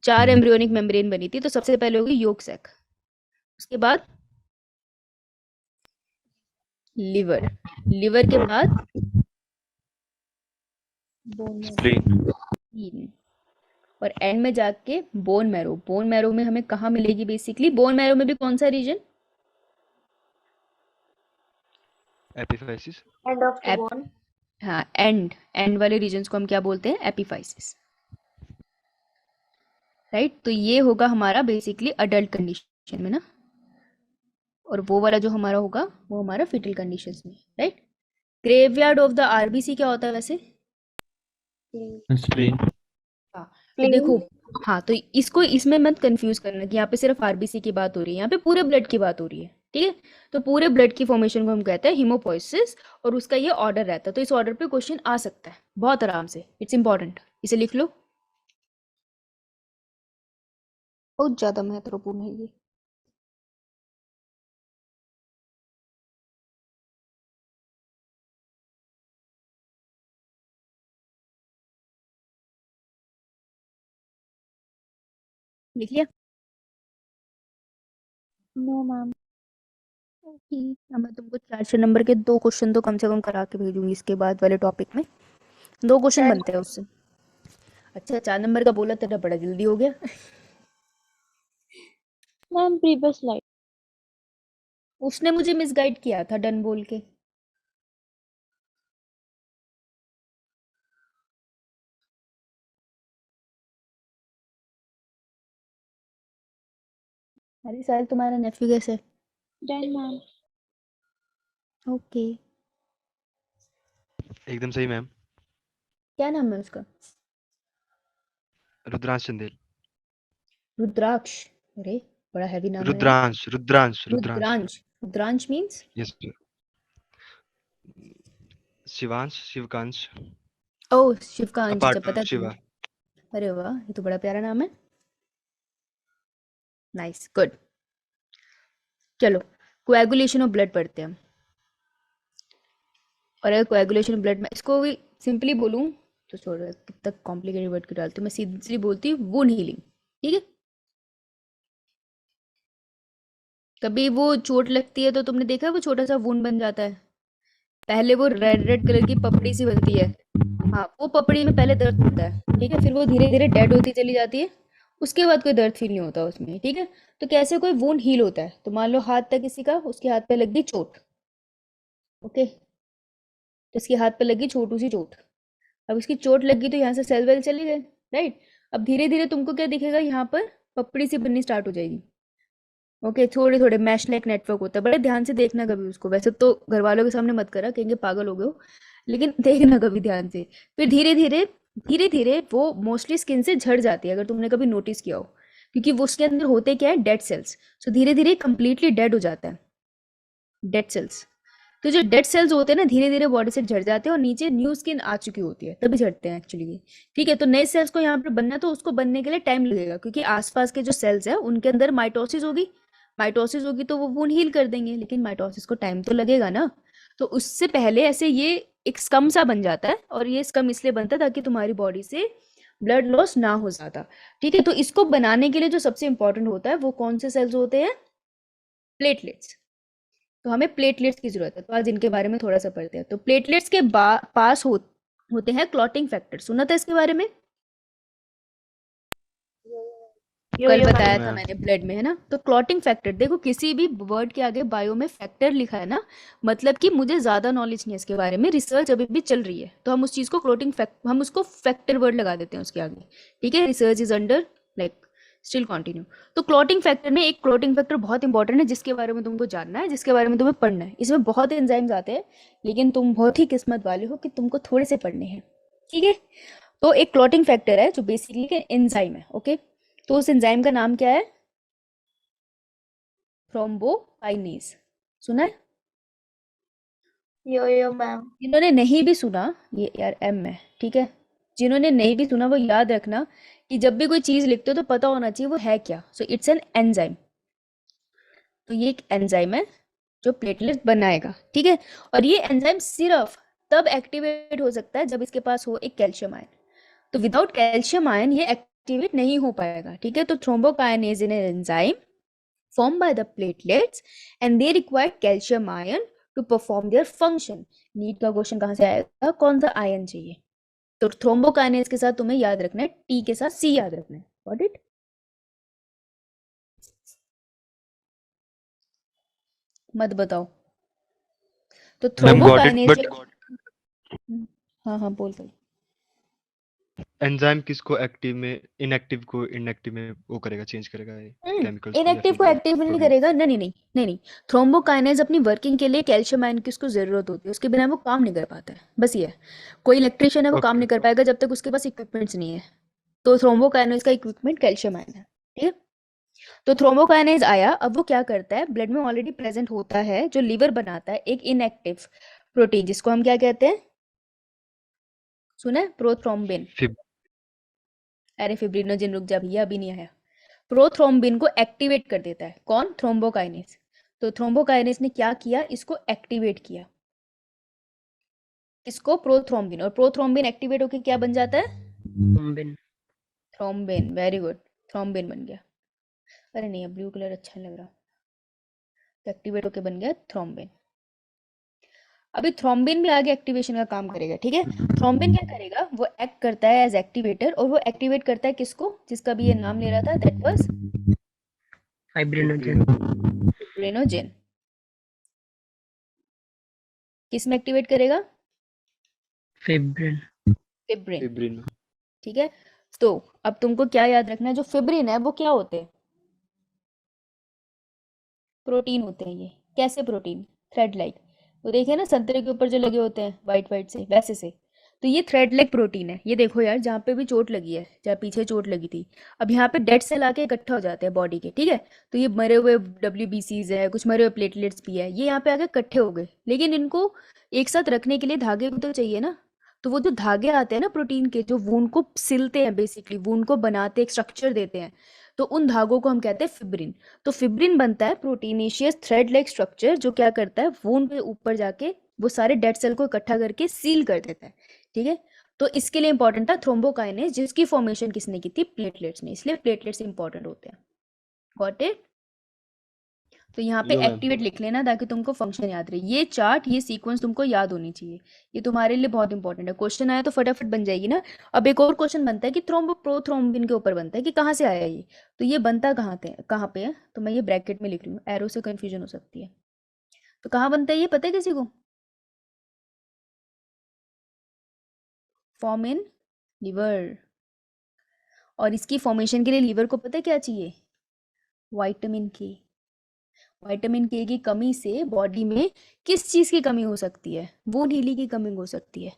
चार एम्ब्रियोनिक मेम्ब्रेन बनी थी तो सबसे पहले होगी योक सैक, उसके बाद लिवर के बाद स्प्लीन। और एंड में जाके बोन मैरो में हमें कहाँ मिलेगी बेसिकली? बोन मैरो में भी कौन सा region? Epiphysis. End of the bone. हाँ, एंड वाले रीजन्स को हम क्या बोलते हैं? Epiphysis, right? तो ये होगा हमारा बेसिकली अडल्ट कंडीशन में ना, और वो वाला जो हमारा होगा वो हमारा फीटल कंडीशंस में, right? Graveyard of the RBC क्या होता है वैसे? स्प्लीन। हाँ, तो देखो हाँ, तो इसको इसमें मत कंफ्यूज करना कि यहाँ पे सिर्फ आरबीसी की बात हो रही है, यहाँ पे पूरे ब्लड की बात हो रही है। ठीक है, तो पूरे ब्लड की फॉर्मेशन को हम कहते हैं हीमोपोइसिस, और उसका ये ऑर्डर रहता है। तो इस ऑर्डर पे क्वेश्चन आ सकता है बहुत आराम से, इट्स इंपॉर्टेंट, इसे लिख लो, बहुत ज्यादा महत्वपूर्ण है ये। लिख लिया? No ma'am. ओके, अब मैं तुमको 4 नंबर के 2 क्वेश्चन तो कम से कम करा के भेजूंगी इसके बाद वाले टॉपिक में। 2 क्वेश्चन बनते हैं उससे। अच्छा, 4 नंबर का बोला तेरा बड़ा जल्दी हो गया। Ma'am previous slide. उसने मुझे मिसगाइड किया था डन बोल के। अरे साल, तुम्हारा नेफ्यू कैसे है? Done ma'am. ओके, एकदम सही मैम। क्या नाम है उसका? रुद्रांश चंदेल। रुद्राक्ष? अरे बड़ा हैवी नाम है यार। रुद्रांश रुद्रांश रुद्रांश रुद्रांश? रुद्रांश मीन्स? यस शिवांश शिवकांश ओह, शिवकांश, अपार्ट अच्छा फ्रॉम पता है शिवा। तुम्हें। अरे वाह, ये तो बड़ा प्यारा नाम है। Nice, good. चलो, कोएगुलेशन ऑफ ब्लड पढ़ते हैं हम। और अगर कोएगुलेशन ऑफ ब्लड में इसको भी सिंपली बोलूं तो छोड़ो, कितना कॉम्प्लिकेटेड वर्ड क्यों डालती हूँ, मैं सीधी बोलती हूँ वुंड हीलिंग। ठीक है, कभी वो चोट लगती है तो तुमने देखा है वो छोटा सा वुंड बन जाता है, पहले वो रेड रेड कलर की पपड़ी सी बनती है। हाँ, वो पपड़ी में पहले दर्द होता है, ठीक है, फिर वो धीरे धीरे डेड होती चली जाती है, उसके बाद कोई दर्द फील नहीं होता उसमें। ठीक है, तो कैसे कोई वुंड हील होता है, तो मान लो हाथ था किसी का, उसके हाथ पे लग गई चोट। ओके, तो उसके हाथ पे लगी छोटू सी चोट। अब उसकी चोट लग गई तो यहाँ से सेल वेल चले गए, राइट। अब धीरे धीरे तुमको क्या दिखेगा, यहाँ पर पपड़ी सी बननी स्टार्ट हो जाएगी। ओके, थोड़े थोड़े मैश लाइक नेटवर्क होता है, बड़े ध्यान से देखना कभी उसको, वैसे तो घर वालों के सामने मत करा, कहेंगे पागल हो गए हो, लेकिन देखना कभी ध्यान से। फिर धीरे धीरे वो मोस्टली स्किन से झड़ जाती है, अगर तुमने कभी नोटिस किया हो, क्योंकि वो उसके अंदर होते क्या है, डेड सेल्स। सो धीरे धीरे कंप्लीटली डेड हो जाता है, डेड सेल्स। तो जो डेड सेल्स होते हैं ना, धीरे धीरे बॉडी से झड़ जाते हैं और नीचे न्यू स्किन आ चुकी होती है, तभी झड़ते हैं एक्चुअली ये। ठीक है, तो नए सेल्स को यहाँ पर बनना है, तो उसको बनने के लिए टाइम लगेगा, क्योंकि आसपास के जो सेल्स है उनके अंदर माइटोसिस होगी। माइटोसिस होगी तो वो वुंड हील कर देंगे, लेकिन माइटोसिस को टाइम तो लगेगा ना। तो उससे पहले ऐसे ये एक स्कम सा बन जाता है, और ये स्कम इसलिए बनता है ताकि तुम्हारी बॉडी से ब्लड लॉस ना हो ज्यादा। ठीक है, तो इसको बनाने के लिए जो सबसे इंपॉर्टेंट होता है वो कौन से सेल्स होते हैं, प्लेटलेट्स। तो हमें प्लेटलेट्स की जरूरत है, तो आज इनके बारे में थोड़ा सा पढ़ते हैं। तो प्लेटलेट्स के पास होते हैं क्लॉटिंग फैक्टर, सुना था इसके बारे में? कल बताया था मैम। मैंने, ब्लड में है ना। तो क्लॉटिंग फैक्टर, देखो किसी भी वर्ड के आगे बायो में फैक्टर लिखा है ना, मतलब कि मुझे ज्यादा नॉलेज नहीं है इसके बारे में, रिसर्च अभी भी चल रही है, तो हम उस चीज को हम उसको फैक्टर वर्ड लगा देते हैं उसके आगे। ठीक है, research is under like still continue. तो क्लॉटिंग फैक्टर में एक क्लॉटिंग फैक्टर बहुत इंपॉर्टेंट है, जिसके बारे में तुमको जानना है, जिसके बारे में तुम्हें पढ़ना है। इसमें बहुत एंजाइम्स आते हैं, लेकिन तुम बहुत ही किस्मत वाले हो कि तुमको थोड़े से पढ़ने हैं। ठीक है, तो एक क्लॉटिंग फैक्टर है जो बेसिकली एंजाइम है। ओके, तो उस एंजाइम का नाम क्या है, थ्रोम्बोकाइनेज। सुना है? यो मैम। जिन्होंने नहीं भी सुना, ये यार एम है, ठीक है, जिन्होंने नहीं भी सुना वो याद रखना कि जब भी कोई चीज लिखते हो तो पता होना चाहिए वो है क्या। So it's an enzyme. तो ये एक एंजाइम है जो प्लेटलेट बनाएगा। ठीक है, और ये एंजाइम सिर्फ तब एक्टिवेट हो सकता है जब इसके पास हो एक कैल्शियम आयन। तो विदाउट कैल्शियम आयन ये एक्टिवेट नहीं हो पाएगा। ठीक है, तो thrombokinase in an enzyme formed by the platelets and they require calcium ion to perform their function। NEET का क्वेश्चन कहाँ से आएगा, कौन सा आयन चाहिए? तो थ्रोम्बोकाइनेज के साथ तुम्हें याद रखना है, टी के साथ सी याद रखना है। Got it? मत बताओ। तो ma'am got it, thrombokinase but हाँ हाँ बोल बोल। एंजाइम किसको एक्टिव में, इनएक्टिव को इनएक्टिव में वो करेगा, चेंज करेगा केमिकल्स को या इनएक्टिव फिर को एक्टिव नहीं प्रोटीन? करेगा, नहीं नहीं नहीं नहीं नहीं। थ्रोम्बोकाइनेज अपनी वर्किंग के लिए कैल्शियम आयन की उसको जरूरत होती है, उसके बिना वो काम नहीं कर पाता है, बस ये है। कोई इलेक्ट्रिशियन है वो काम ओके नहीं कर पाएगा जब तक उसके पास इक्विपमेंट्स नहीं है। तो थ्रोम्बोकाइनेज का इक्विपमेंट कैल्शियम आयन है, ठीक है। तो थ्रोम्बोकाइनेज आया, अब वो क्या करता है, ब्लड में ऑलरेडी प्रेजेंट होता है, जो लीवर बनाता है एक इनएक्टिव प्रोटीन, जिसको हम क्या कहते हैं, सुना है, प्रोथ्रोम्बिन। फिब अरे फिब्रिनोजेन, रुक जा भैया, अभी नहीं आया। प्रोथ्रोम्बिन को एक्टिवेट कर देता है कौन, थ्रोम्बोकाइनेज। तो थ्रोम्बोकाइनेज ने क्या किया, इसको एक्टिवेट किया, इसको प्रोथ्रोम्बिन, और प्रोथ्रोम्बिन एक्टिवेट होकर क्या बन जाता है, thrombin. Thrombin. Very good, thrombin बन गया। अरे नहीं, ब्लू कलर अच्छा नहीं लग रहा, तो एक्टिवेट होकर बन गया थ्रोम्बिन। अभी थ्रोम्बिन भी आगे एक्टिवेशन का काम करेगा, ठीक है। थ्रोम्बिन क्या करेगा, वो एक्ट करता है एज एक्टिवेटर, और वो एक्टिवेट करता है किसको, जिसका भी ये नाम ले रहा था, दैट वाज फाइब्रिनोजेन। फिब्रिनोजेन। किस में एक्टिवेट करेगा, फिब्रिन। फिब्रिन, फिब्रिन ठीक है। तो अब तुमको क्या याद रखना है, जो फिब्रिन है वो क्या होते हैं, प्रोटीन होते हैं। ये कैसे प्रोटीन, थ्रेड लाइक, वो देखिए ना संतरे के ऊपर जो लगे होते हैं वाइट वाइट से, वैसे से। तो ये थ्रेड लाइक प्रोटीन है। ये देखो यार, जहाँ पे भी चोट लगी है, जहाँ पीछे चोट लगी थी, अब यहाँ पे डेड सेल आके इकट्ठा हो जाते हैं बॉडी के, ठीक है। तो ये मरे हुए WBCs है, कुछ मरे हुए प्लेटलेट्स भी है, ये यहाँ पे आके इकट्ठे हो गए, लेकिन इनको एक साथ रखने के लिए धागे भी तो चाहिए ना। तो वो जो धागे आते हैं ना प्रोटीन के, जो वूंड को सिलते हैं, बेसिकली वूंड को बनाते, एक स्ट्रक्चर देते हैं, तो उन धागों को हम कहते हैं फिब्रिन। तो फिब्रिन बनता है प्रोटीनेशियस थ्रेड लाइक स्ट्रक्चर, जो क्या करता है, वूंड के ऊपर जाके वो सारे डेड सेल को इकट्ठा करके सील कर देता है, ठीक है। तो इसके लिए इंपॉर्टेंट था थ्रोम्बोकाइनेज, जिसकी फॉर्मेशन किसने की थी, प्लेटलेट्स ने, इसलिए प्लेटलेट्स इंपॉर्टेंट होते हैं। Got it. तो यहाँ पे यो मैम एक्टिवेट लिख लेना, ताकि तुमको फंक्शन याद रहे। ये चार्ट, ये सीक्वेंस तुमको याद होनी चाहिए, ये तुम्हारे लिए बहुत इंपॉर्टेंट है। क्वेश्चन आया तो फटाफट बन जाएगी ना। अब एक और क्वेश्चन बनता है कि प्रोथ्रोम्बिन के ऊपर बनता है, कि कहाँ से आया ये, तो ये बनता कहाँ पे है, तो मैं ये ब्रैकेट में लिख रही हूँ, एरो से कंफ्यूजन हो सकती है। तो कहाँ बनता है ये, पता है किसी को, फॉर्म इन लिवर। और इसकी फॉर्मेशन के लिए लीवर को पता है क्या चाहिए, विटामिन के। विटामिन के की कमी से बॉडी में किस चीज की कमी हो सकती है, वुंड हीलिंग की कमी हो सकती है।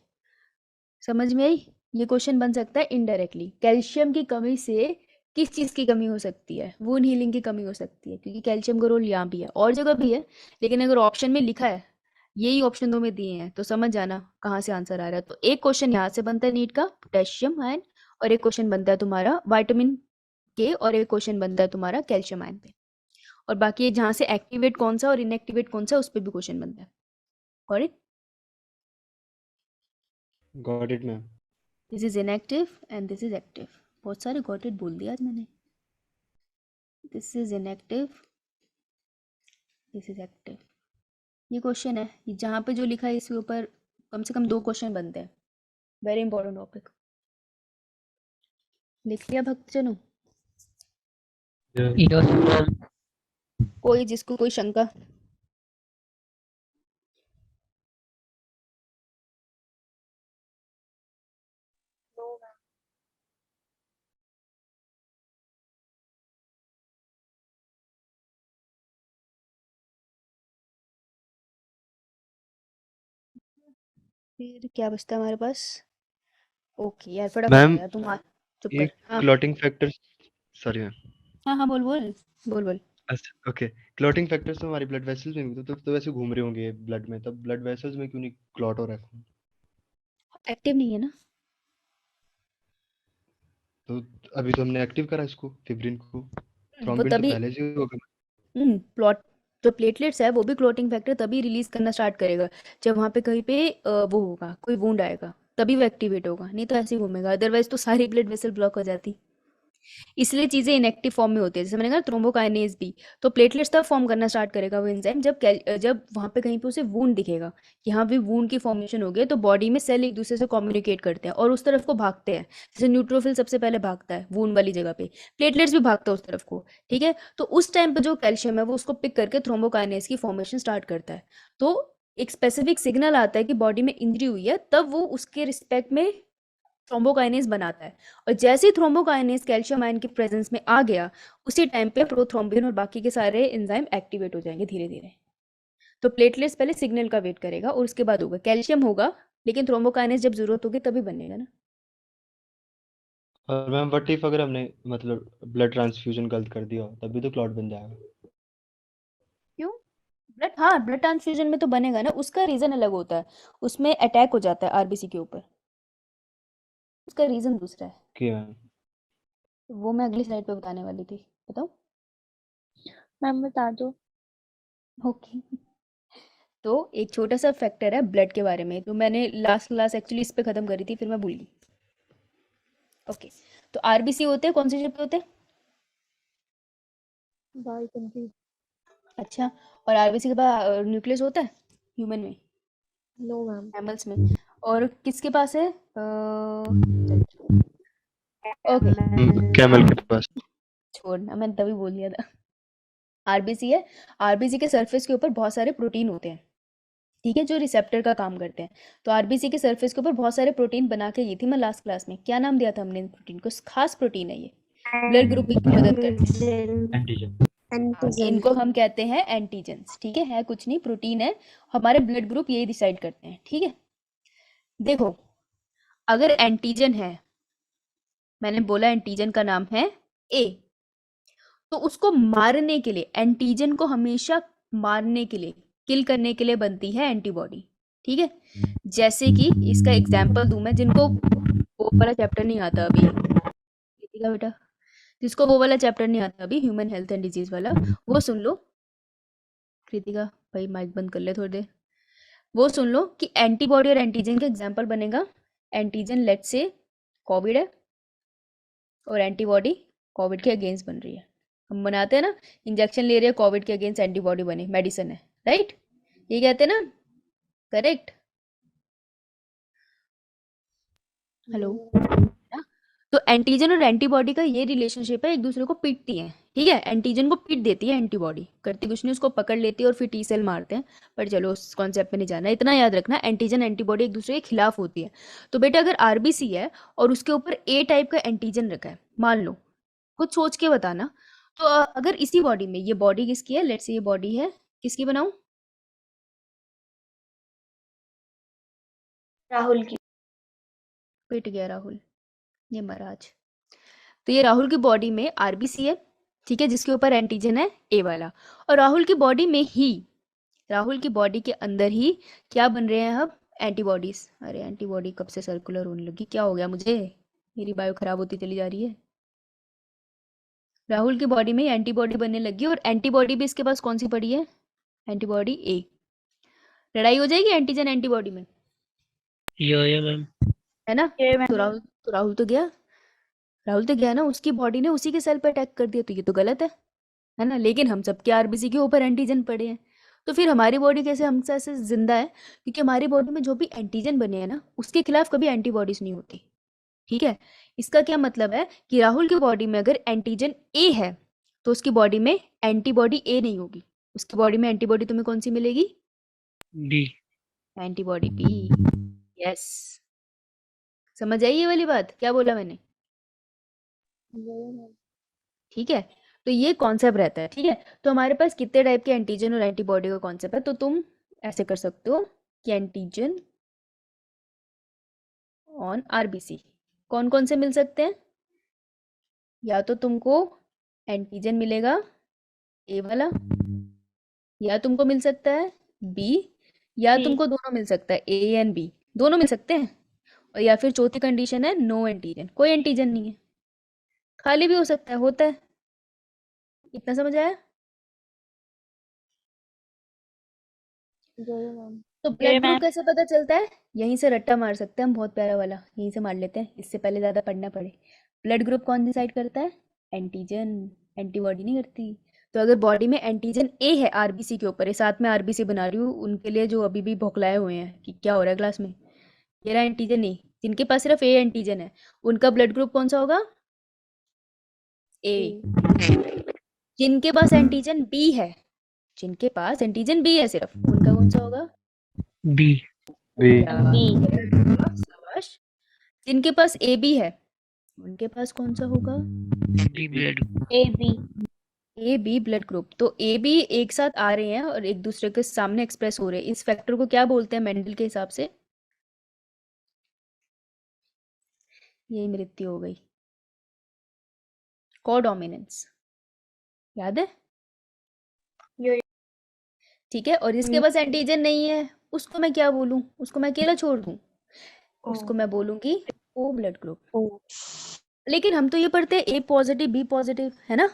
समझ में आई। ये क्वेश्चन बन सकता है इनडायरेक्टली, कैल्शियम की कमी से किस चीज की कमी हो सकती है, वुंड हीलिंग की कमी हो सकती है, क्योंकि कैल्शियम का रोल यहाँ भी है और जगह भी है, लेकिन अगर ऑप्शन में लिखा है, यही ऑप्शन दो में दिए हैं, तो समझ जाना कहाँ से आंसर आ रहा है। तो एक क्वेश्चन यहाँ से बनता है नीट का, पोटेशियम आयन, और एक क्वेश्चन बनता है तुम्हारा विटामिन के, और एक क्वेश्चन बनता है तुम्हारा कैल्शियम आयन पे। और बाकी जहाँ से एक्टिवेट कौन सा और इनएक्टिवेट कौन सा, उस पर भी क्वेश्चन बनता है। Got it. Got it ma'am. This is inactive and this is active. बहुत सारे गॉट इट बोल दिया आज मैंने। This is inactive, this is active. ये क्वेश्चन है, ये जहाँ पे जो लिखा है इसके ऊपर कम से कम 2 क्वेश्चन बनते हैं। Very important topic. लिख लिया भक्तजनों, यस मैम। कोई जिसको कोई शंका। फिर क्या बचता है हमारे पास। ओके यार, फटाफट मैम आओ यार तुम चुप ये कर। हाँ क्लॉटिंग फैक्टर, सॉरी मैम। हाँ हाँ, बोल बोल बोल बोल। अच्छा ओके, क्लॉटिंग फैक्टर्स तो हमारी ब्लड वेसल्स में भी तो वैसे घूम रहे होंगे ब्लड में, तब ब्लड वेसल्स में क्यों नहीं क्लॉट हो रहा है खून? एक्टिव नहीं है ना। तो अभी तो हमने एक्टिव करा इसको, फिब्रिन को, वो थ्रोम्बिन तो तभी पहले से ही होगा। प्लॉट, जो प्लेटलेट्स है वो भी क्लोटिंग फैक्टर तभी रिलीज करना स्टार्ट करेगा, जब वहाँ पे कहीं पे वो होगा, कोई वुंड आएगा, तभी वो एक्टिवेट होगा, नहीं तो ऐसे ही घूमेगा, अदरवाइज तो सारी ब्लड वेसल ब्लॉक हो जाती। इसलिए चीजें इनएक्टिव फॉर्म में होती है, जैसे मैंने कहा थ्रोम्बोकाइनेज भी। तो प्लेटलेट्स तब फॉर्म करना स्टार्ट करेगा वो एंजाइम, जब वहाँ पे कहीं पे उसे वुंड दिखेगा कि हाँ भी वुंड की फॉर्मेशन हो गई, तो बॉडी में सेल एक दूसरे से कम्युनिकेट करते हैं और उस तरफ को भागते हैं। जैसे न्यूट्रोफिल सबसे पहले भागता है वुंड वाली जगह पे, प्लेटलेट्स भी भागता है उस तरफ को, ठीक है। तो उस टाइम पे जो कैल्शियम है वो उसको पिक करके थ्रोम्बोकाइनेज की फॉर्मेशन स्टार्ट करता है। तो एक स्पेसिफिक सिग्नल आता है कि बॉडी में इंजरी हुई है, तब वो उसके रिस्पेक्ट में थ्रोम्बोकाइनेज बनाता है। और जैसे ही थ्रोम्बोकाइनेज कैल्शियम आयन के प्रेजेंस में आ गया, उसी टाइम पे प्रोथ्रोम्बिन और बाकी के सारे एंजाइम एक्टिवेट हो जाएंगे धीरे धीरे। तो प्लेटलेट्स पहले सिग्नल का वेट करेगा और उसके बाद होगा, कैल्शियम होगा, लेकिन थ्रोम्बोकाइनेज जब जरूरत होगी तभी बनेगा ना। और मैम व्हाट इफ अगर हमने मतलब ब्लड ट्रांसफ्यूजन गलत कर दिया हो, तब भी तो क्लॉट बन जाएगा। क्यों? ब्लड ट्रांसफ्यूजन में तो बनेगा ना, उसका रीजन अलग होता है, उसमें अटैक हो जाता है आरबीसी के ऊपर, उसका रीजन दूसरा है। Okay ma'am. वो मैं अगली स्लाइड पे बताने वाली थी, बताओ। मैम बता दो। ओके। तो एक छोटा सा फैक्टर है ब्लड के बारे में, तो मैंने लास्ट क्लास एक्चुअली इस पे खत्म करी थी, फिर मैं भूल गई। ओके, तो आरबीसी होते हैं कौन से शेप पे होते हैं? अच्छा, और आरबीसी के पास न्यूक्लियस होता है ह्यूमन में, नो मैम। मैमल्स में, और किसके पास है? ओके, कैमल के पास। छोड़ना, मैंने तभी बोल दिया था। आरबीसी है, आरबीसी के सरफेस के ऊपर बहुत सारे प्रोटीन होते हैं, ठीक है, जो रिसेप्टर का काम करते हैं। तो आरबीसी के सरफेस के ऊपर बहुत सारे प्रोटीन बना के गई थी मैं लास्ट क्लास में, क्या नाम दिया था हमने इन प्रोटीन को? खास प्रोटीन है ये, ब्लड ग्रुपिंग की मदद करते हैं। एंटीजन। हाँ, एंटीजन। इनको हम कहते हैं एंटीजेंस, ठीक है कुछ नहीं, प्रोटीन है, हमारे ब्लड ग्रुप यही डिसाइड करते हैं, ठीक है। देखो, अगर एंटीजन है, मैंने बोला एंटीजन का नाम है ए, तो उसको मारने के लिए, एंटीजन को हमेशा मारने के लिए, किल करने के लिए बनती है एंटीबॉडी, ठीक है। जैसे कि इसका एग्जाम्पल दूं मैं, जिनको वो वाला चैप्टर नहीं आता अभी, कृतिका बेटा, जिसको वो वाला चैप्टर नहीं आता अभी, ह्यूमन हेल्थ एंड डिजीज वाला, वो सुन लो। कृतिका भाई माइक बंद कर ले थोड़ी देर। वो सुन लो कि एंटीबॉडी और एंटीजन का एग्जाम्पल बनेगा, एंटीजन लेट्स से कोविड है, और एंटीबॉडी कोविड के अगेंस्ट बन रही है। हम बनाते हैं ना, इंजेक्शन ले रहे हैं कोविड के अगेंस्ट, एंटीबॉडी बने, मेडिसिन है, राइट, ये कहते हैं ना, करेक्ट? हेलो, तो एंटीजन और एंटीबॉडी का ये रिलेशनशिप है, एक दूसरे को पीटती हैं, ठीक है। एंटीजन को पीट देती है एंटीबॉडी, करती कुछ नहीं, उसको पकड़ लेती है और फिर टी सेल मारते हैं, पर चलो उस कॉन्सेप्ट में नहीं जाना, इतना याद रखना, एंटीजन एंटीबॉडी एक दूसरे के खिलाफ होती है। तो बेटा अगर आरबीसी है और उसके ऊपर ए टाइप का एंटीजन रखा है, मान लो, कुछ सोच के बताना, तो अगर इसी बॉडी में, ये बॉडी किसकी है, लेट्स से ये बॉडी है, किसकी बनाऊं? राहुल की। पिट गया राहुल, ये महाराज। तो ये राहुल की बॉडी में आरबीसी है, ठीक है, जिसके ऊपर एंटीजन है ए वाला, और राहुल की बॉडी में ही, राहुल की बॉडी के अंदर ही क्या बन रहे हैं अब? एंटीबॉडीज। अरे एंटीबॉडी कब से सर्कुलर होने लगी, क्या हो गया मुझे? मेरी बायो खराब होती चली जा रही है। राहुल की बॉडी में एंटीबॉडी बनने लगी, और एंटीबॉडी भी इसके पास कौन सी पड़ी है? एंटीबॉडी ए। लड़ाई हो जाएगी एंटीजन एंटीबॉडी में, या मैम। है ना? तो राहुल तो गया, राहुल तो गया ना, उसकी बॉडी ने उसी के सेल पे अटैक कर दिया, तो ये तो गलत है ना। लेकिन हम सबके आरबीसी के ऊपर एंटीजन पड़े हैं, तो फिर हमारी बॉडी कैसे हमसे ऐसे जिंदा है? क्योंकि हमारी बॉडी में जो भी एंटीजन बने हैं ना, उसके खिलाफ कभी एंटीबॉडीज नहीं होती, ठीक है। इसका क्या मतलब है कि राहुल की बॉडी में अगर एंटीजन ए है, तो उसकी बॉडी में एंटीबॉडी ए नहीं होगी, उसकी बॉडी में एंटीबॉडी तुम्हें कौन सी मिलेगी? बी। Antibody B. यस, समझ आई ये वाली बात, क्या बोला मैंने? ठीक है, तो ये कॉन्सेप्ट रहता है, ठीक है। तो हमारे पास कितने टाइप के एंटीजन और एंटीबॉडी का कॉन्सेप्ट है, तो तुम ऐसे कर सकते हो कि एंटीजन ऑन आरबीसी कौन कौन से मिल सकते हैं? या तो तुमको एंटीजन मिलेगा ए वाला, या तुमको मिल सकता है बी, या तुमको दोनों मिल सकता है, ए एंड बी दोनों मिल सकते हैं, और या फिर चौथी कंडीशन है नो एंटीजन, कोई एंटीजन नहीं है, खाली भी हो सकता है, होता है। इतना समझ आया? तो ब्लड ग्रुप कैसे पता चलता है? यहीं से रट्टा मार सकते हैं हम, बहुत प्यारा वाला, यहीं से मार लेते हैं, इससे पहले ज्यादा पढ़ना पड़े। ब्लड ग्रुप कौन डिसाइड करता है? एंटीजन, एंटीबॉडी नहीं करती। तो अगर बॉडी में एंटीजन ए है आरबीसी के ऊपर, ये साथ में आरबीसी बना रही हूँ उनके लिए जो अभी भी भौकलाए हुए हैं कि क्या हो रहा है क्लास में, ये रहा एंटीजन ए, जिनके पास सिर्फ ए एंटीजन है, उनका ब्लड ग्रुप कौन सा होगा? ए। जिनके पास एंटीजन बी है, जिनके पास एंटीजन बी है सिर्फ, उनका कौन सा होगा? बी। शाबाश। जिनके पास ए बी है, उनके पास कौन सा होगा? B blood. A B blood group. तो ए बी एक साथ आ रहे हैं और एक दूसरे के सामने एक्सप्रेस हो रहे हैं, इस फैक्टर को क्या बोलते हैं मेंडल के हिसाब से? यही मृत्यु हो गई, कोडोमिनेंस, याद है? यो ठीक है, और जिसके पास एंटीजन नहीं है उसको मैं क्या बोलूं? उसको मैं अकेला छोड़ दूं? उसको मैं बोलूंगी ओ ब्लड ग्रुप। लेकिन हम तो ये पढ़ते हैं ए पॉजिटिव बी पॉजिटिव, है ना?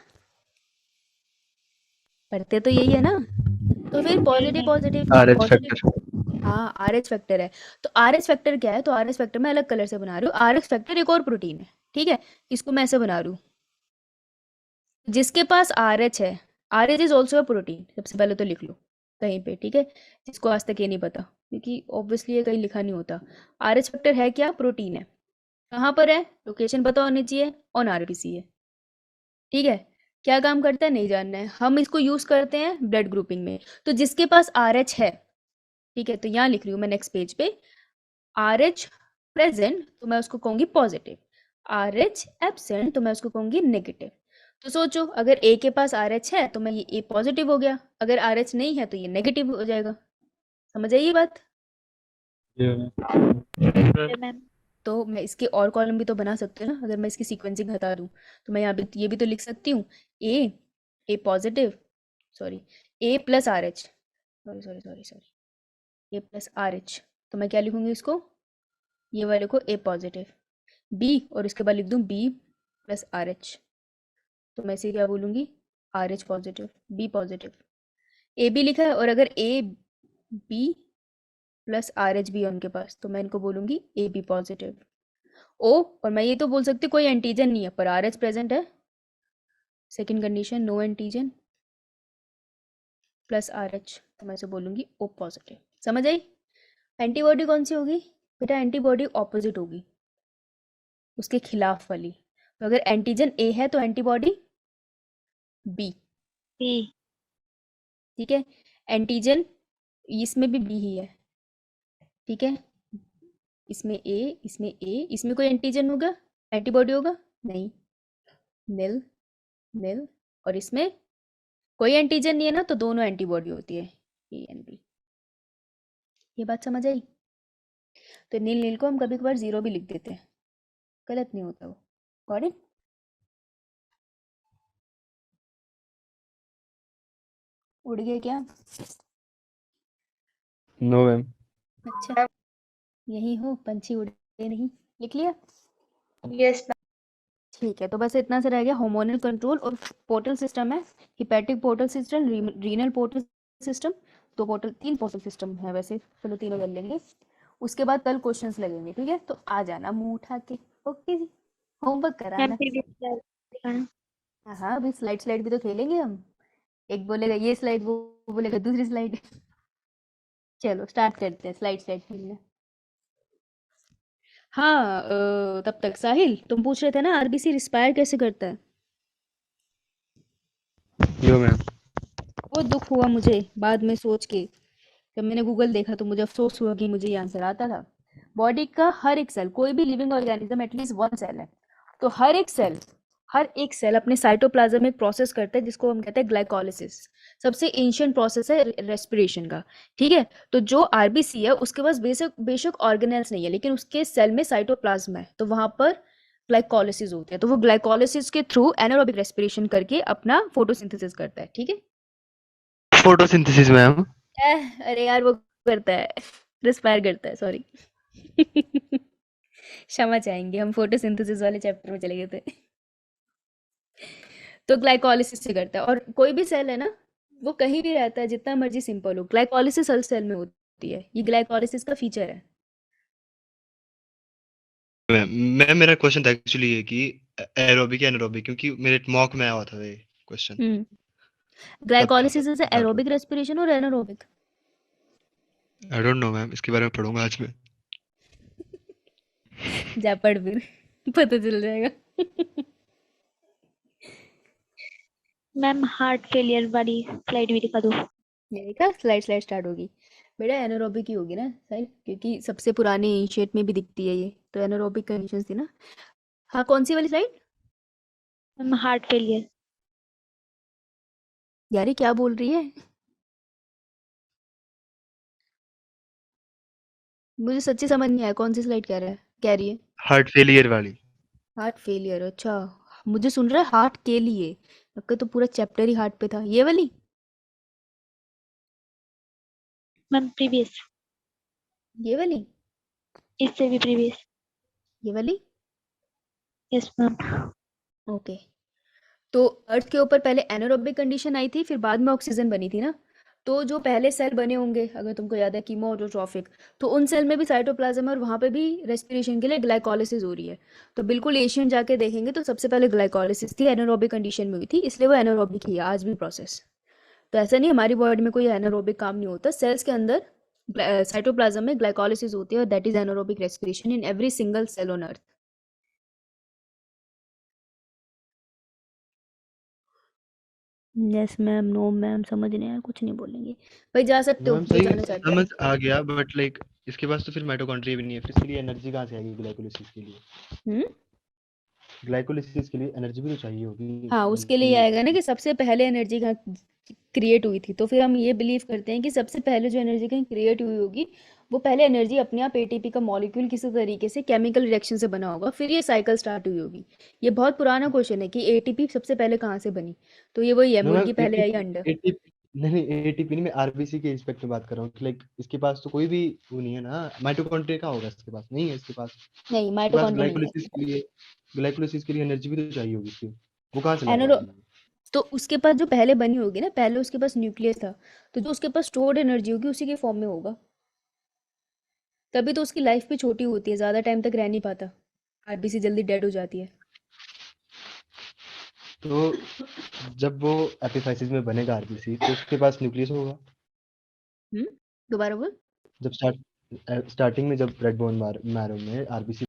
पढ़ते तो यही है ना? तो फिर positive positive RH positive, factor. हाँ RH फैक्टर है। तो RH फैक्टर क्या है? तो RH फैक्टर मैं अलग कलर से बना रही हूँ। RH फैक्टर एक और प्रोटीन है, ठीक है? इसको मैं ऐसे बना रही हूँ। जिसके पास RH है, RH is also a protein, सबसे पहले तो लिख लो कहीं पे, ठीक है? जिसको आज तक ये नहीं पता, क्योंकि ऑब्वियसली ये कहीं लिखा नहीं होता। RH फैक्टर है क्या? प्रोटीन है। कहाँ पर है? लोकेशन पता होनी चाहिए, ऑन RBC है, ठीक है? क्या काम करता है नहीं जानना है, हम इसको यूज करते हैं ब्लड ग्रुपिंग में। तो जिसके पास RH है, ठीक है, तो यहाँ लिख रही हूँ मैं नेक्स्ट पेज पे, RH प्रेजेंट तो मैं उसको कहूंगी पॉजिटिव, RH एब्सेंट तो मैं उसको कहूंगी नेगेटिव। तो सोचो, अगर A के पास RH है तो मैं ये A पॉजिटिव हो गया, अगर RH नहीं है तो ये नेगेटिव हो जाएगा। समझ आई ये बात? मैम तो मैं इसके और कॉलम भी तो बना सकती हूँ ना, अगर मैं इसकी सीक्वेंसिंग हटा दूँ तो मैं यहाँ भी ये भी तो लिख सकती हूँ, ए पॉजिटिव, सॉरी ए प्लस RH, सॉरी ए प्लस RH। तो मैं क्या लिखूंगी इसको, ये वाले को ए पॉजिटिव, बी और इसके बाद लिख दूँ बी प्लस RH। तो मैं इसे क्या बोलूँगी, RH positive B positive. A B लिखा है, और अगर ए बी प्लस RH भी है उनके पास तो मैं इनको बोलूँगी ए बी पॉजिटिव। ओ, और मैं ये तो बोल सकती हूँ कोई एंटीजन नहीं है पर RH प्रेजेंट है, second condition no antigen plus RH, तो मैं इसे बोलूँगी ओ पॉजिटिव। समझ आई? एंटीबॉडी कौन सी होगी बेटा? एंटीबॉडी ऑपोजिट होगी, उसके खिलाफ वाली। तो अगर एंटीजन ए है तो एंटीबॉडी बी, बी ठीक है? एंटीजन इसमें भी बी ही है, ठीक है? इसमें ए, इसमें कोई एंटीजन होगा, एंटीबॉडी होगा? नहीं, नील नील। और इसमें कोई एंटीजन नहीं है ना, तो दोनों एंटीबॉडी होती है, ए एंड बी। ये बात समझ आई? तो नील नील को हम कभी कभार जीरो भी लिख देते हैं, गलत नहीं होता वो। Got it? उड़ गए क्या? No ma'am. अच्छा, यही हो, पंछी उड़े नहीं। लिख लिया? यस ठीक है, तो बस इतना से रह गया हार्मोनल कंट्रोल और पोर्टल सिस्टम है, hepatic portal system, renal portal system, दो पोर्टल, तीन पोर्टल सिस्टम है वैसे, चलो तीनों कर लेंगे। उसके बाद कल क्वेश्चंस लगेंगे, ठीक है? तो आ जाना मुंह उठा के, ओके जी? होमवर्क कराना। मैम हाँ, अभी स्लाइड भी तो खेलेंगे हम, एक बोलेगा ये स्लाइड, वो बोलेगा दूसरी स्लाइड। चलो स्टार्ट करते हैं स्लाइड खेलना। हाँ, तब तक साहिल तुम पूछ रहे थे ना RBC रिस्पायर कैसे करता है? यो मैम। वो दुख हुआ मुझे बाद में सोच के, जब मैंने गूगल देखा तो मुझे अफसोस हुआ कि मुझे ये आंसर आता था। बॉडी का हर एक सेल, कोई भी living organism at least one cell है, तो हर एक सेल अपने साइटोप्लाज्म में प्रोसेस करता है जिसको हम कहते हैं ग्लाइकोलिसिस। सबसे एंशिएंट प्रोसेस है रेस्पिरेशन का, ठीक है? तो जो RBC है उसके पास बेशक ऑर्गेनेल्स नहीं है, लेकिन उसके सेल में साइटोप्लाज्म है, तो वहां पर ग्लाइकोलिसिस होती है। तो वो ग्लाइकोलिसिस के थ्रू एनारोबिक रेस्पिरेशन करके अपना फोटोसिंथेसिस करता है, ठीक है? Photosynthesis ma'am. अरे यार वो करता है, रिस्पायर करता है, सॉरी। क्षमा चाहेंगे, हम फोटोसिंथेसिस वाले चैप्टर में चले गए थे। तो ग्लाइकोलिसिस से करता है, और कोई भी सेल है ना, वो कहीं भी रहता है, जितना मर्जी सिंपल हो, ग्लाइकोलिसिस हर सेल में होती है, ये ग्लाइकोलिसिस का फीचर है। मैम मेरा क्वेश्चन था एक्चुअली ये कि एरोबिक या एनारोबिक, क्योंकि मेरे मॉक में आया हुआ था ये question. Glycolysis is aerobic respiration और anaerobic? I don't know ma'am, इसके बारे में पढ़ूंगा आज मैं। जा पढ़ फिर, पता चल जाएगा। मैम हार्ट फेलियर वाली स्लाइड भी दिखा दो। ये देखा, स्लाइड स्टार्ट होगी बेटा, एनारोबिक ही होगी ना साइड, क्योंकि सबसे पुरानी एंशिएंट में भी दिखती है ये, तो एनारोबिक कंडीशंस थी ना। हाँ, कौन सी वाली स्लाइड? मैम हार्ट फेलियर यार ये क्या बोल रही है? मुझे सच्ची समझ नहीं आया, कौन सी स्लाइड कह रही है? हार्ट फेलियर वाली। हार्ट फेलियर, अच्छा। मुझे सुन रहा है हार्ट के लिए, आपका तो पूरा चैप्टर ही हार्ट पे था। ये वाली मैम प्रीवियस, ये वाली इससे भी प्रीवियस। ये वाली यस मैम। ओके। तो अर्थ के ऊपर पहले एनारोबिक कंडीशन आई थी, फिर बाद में ऑक्सीजन बनी थी ना। तो जो पहले सेल बने होंगे, अगर तुमको याद है कीमो ऑटोट्रॉफिक, तो उन सेल में भी साइटोप्लाज्म है और वहाँ पे भी रेस्पिरेशन के लिए ग्लाइकोलिसिस हो रही है। तो बिल्कुल एशियन जाके देखेंगे तो सबसे पहले ग्लाइकोलिसिस थी, एनारोबिक कंडीशन में हुई थी, इसलिए वो एनारोबिक ही है आज भी प्रोसेस। तो ऐसा नहीं हमारी बॉडी में कोई एनारोबिक काम नहीं होता, सेल्स के अंदर साइटोप्लाज्म में ग्लाइकोलिसिस होती है और that is anaerobic respiration in every single cell on earth. Yes ma'am, no ma'am, समझ नहीं आया, कुछ नहीं बोलेंगे भाई, जा सकते हो मैम जो सही जाना चाहते हो। समझ आ गया, बट लाइक इसके पास तो फिर माइटोकॉन्ड्रिया भी नहीं है, फिर इसके लिए एनर्जी कहाँ से आएगी ग्लाइकोलिसिस के लिए? हम्म ग्लाइकोलिसिस के लिए एनर्जी भी तो चाहिए होगी हाँ, उसके लिए कि आएगा ना कि सबसे पहले एनर्जी कहाँ क्रिएट हुई थी, तो फिर हम ये बिलीव करते हैं कि सबसे पहले जो एनर्जी कहीं क्रिएट हुई होगी वो पहले एनर्जी अपने आप एटीपी का मॉलिक्यूल किसी तरीके से केमिकल रिएक्शन से बना होगा, फिर ये साइकिल स्टार्ट हुई होगी। ये बहुत पुराना क्वेश्चन है कि एटीपी सबसे पहले कहाँ से बनी, तो ये वही है, नो मैम मुर्गी पहले आई अंडा। एटीपी नहीं एटीपी नहीं, मैं आरबीसी के रिस्पेक्ट में बात कर रहा हूँ कि लाइक इसके पास तो कोई भी वो नहीं है ना, माइटोकॉन्ड्रिया का होगा इसके पास, नहीं है इसके पास। नहीं, इसके पास माइटोकॉन्ड्रिया नहीं है। ग्लाइकोलिसिस के लिए एनर्जी भी तो चाहिए होगी इसकी, वो कहाँ से लाएगा एनरो अपनी? तो उसके पास जो पहले बनी होगी ना, पहले उसके पास न्यूक्लियस था, तो जो उसके पास स्टोर्ड एनर्जी होगी उसी के फॉर्म में होगा, तभी तो उसकी लाइफ भी छोटी होती है, ज़्यादा टाइम तक रह नहीं पाता, आरबीसी जल्दी डेड हो जाती है। तो जब वो एपिफाइसिस में बनेगा आरबीसी तो उसके पास न्यूक्लियस होगा। दोबारा बोल। जब स्टार्टिंग में जब रेड बोन मैरो में आरबीसी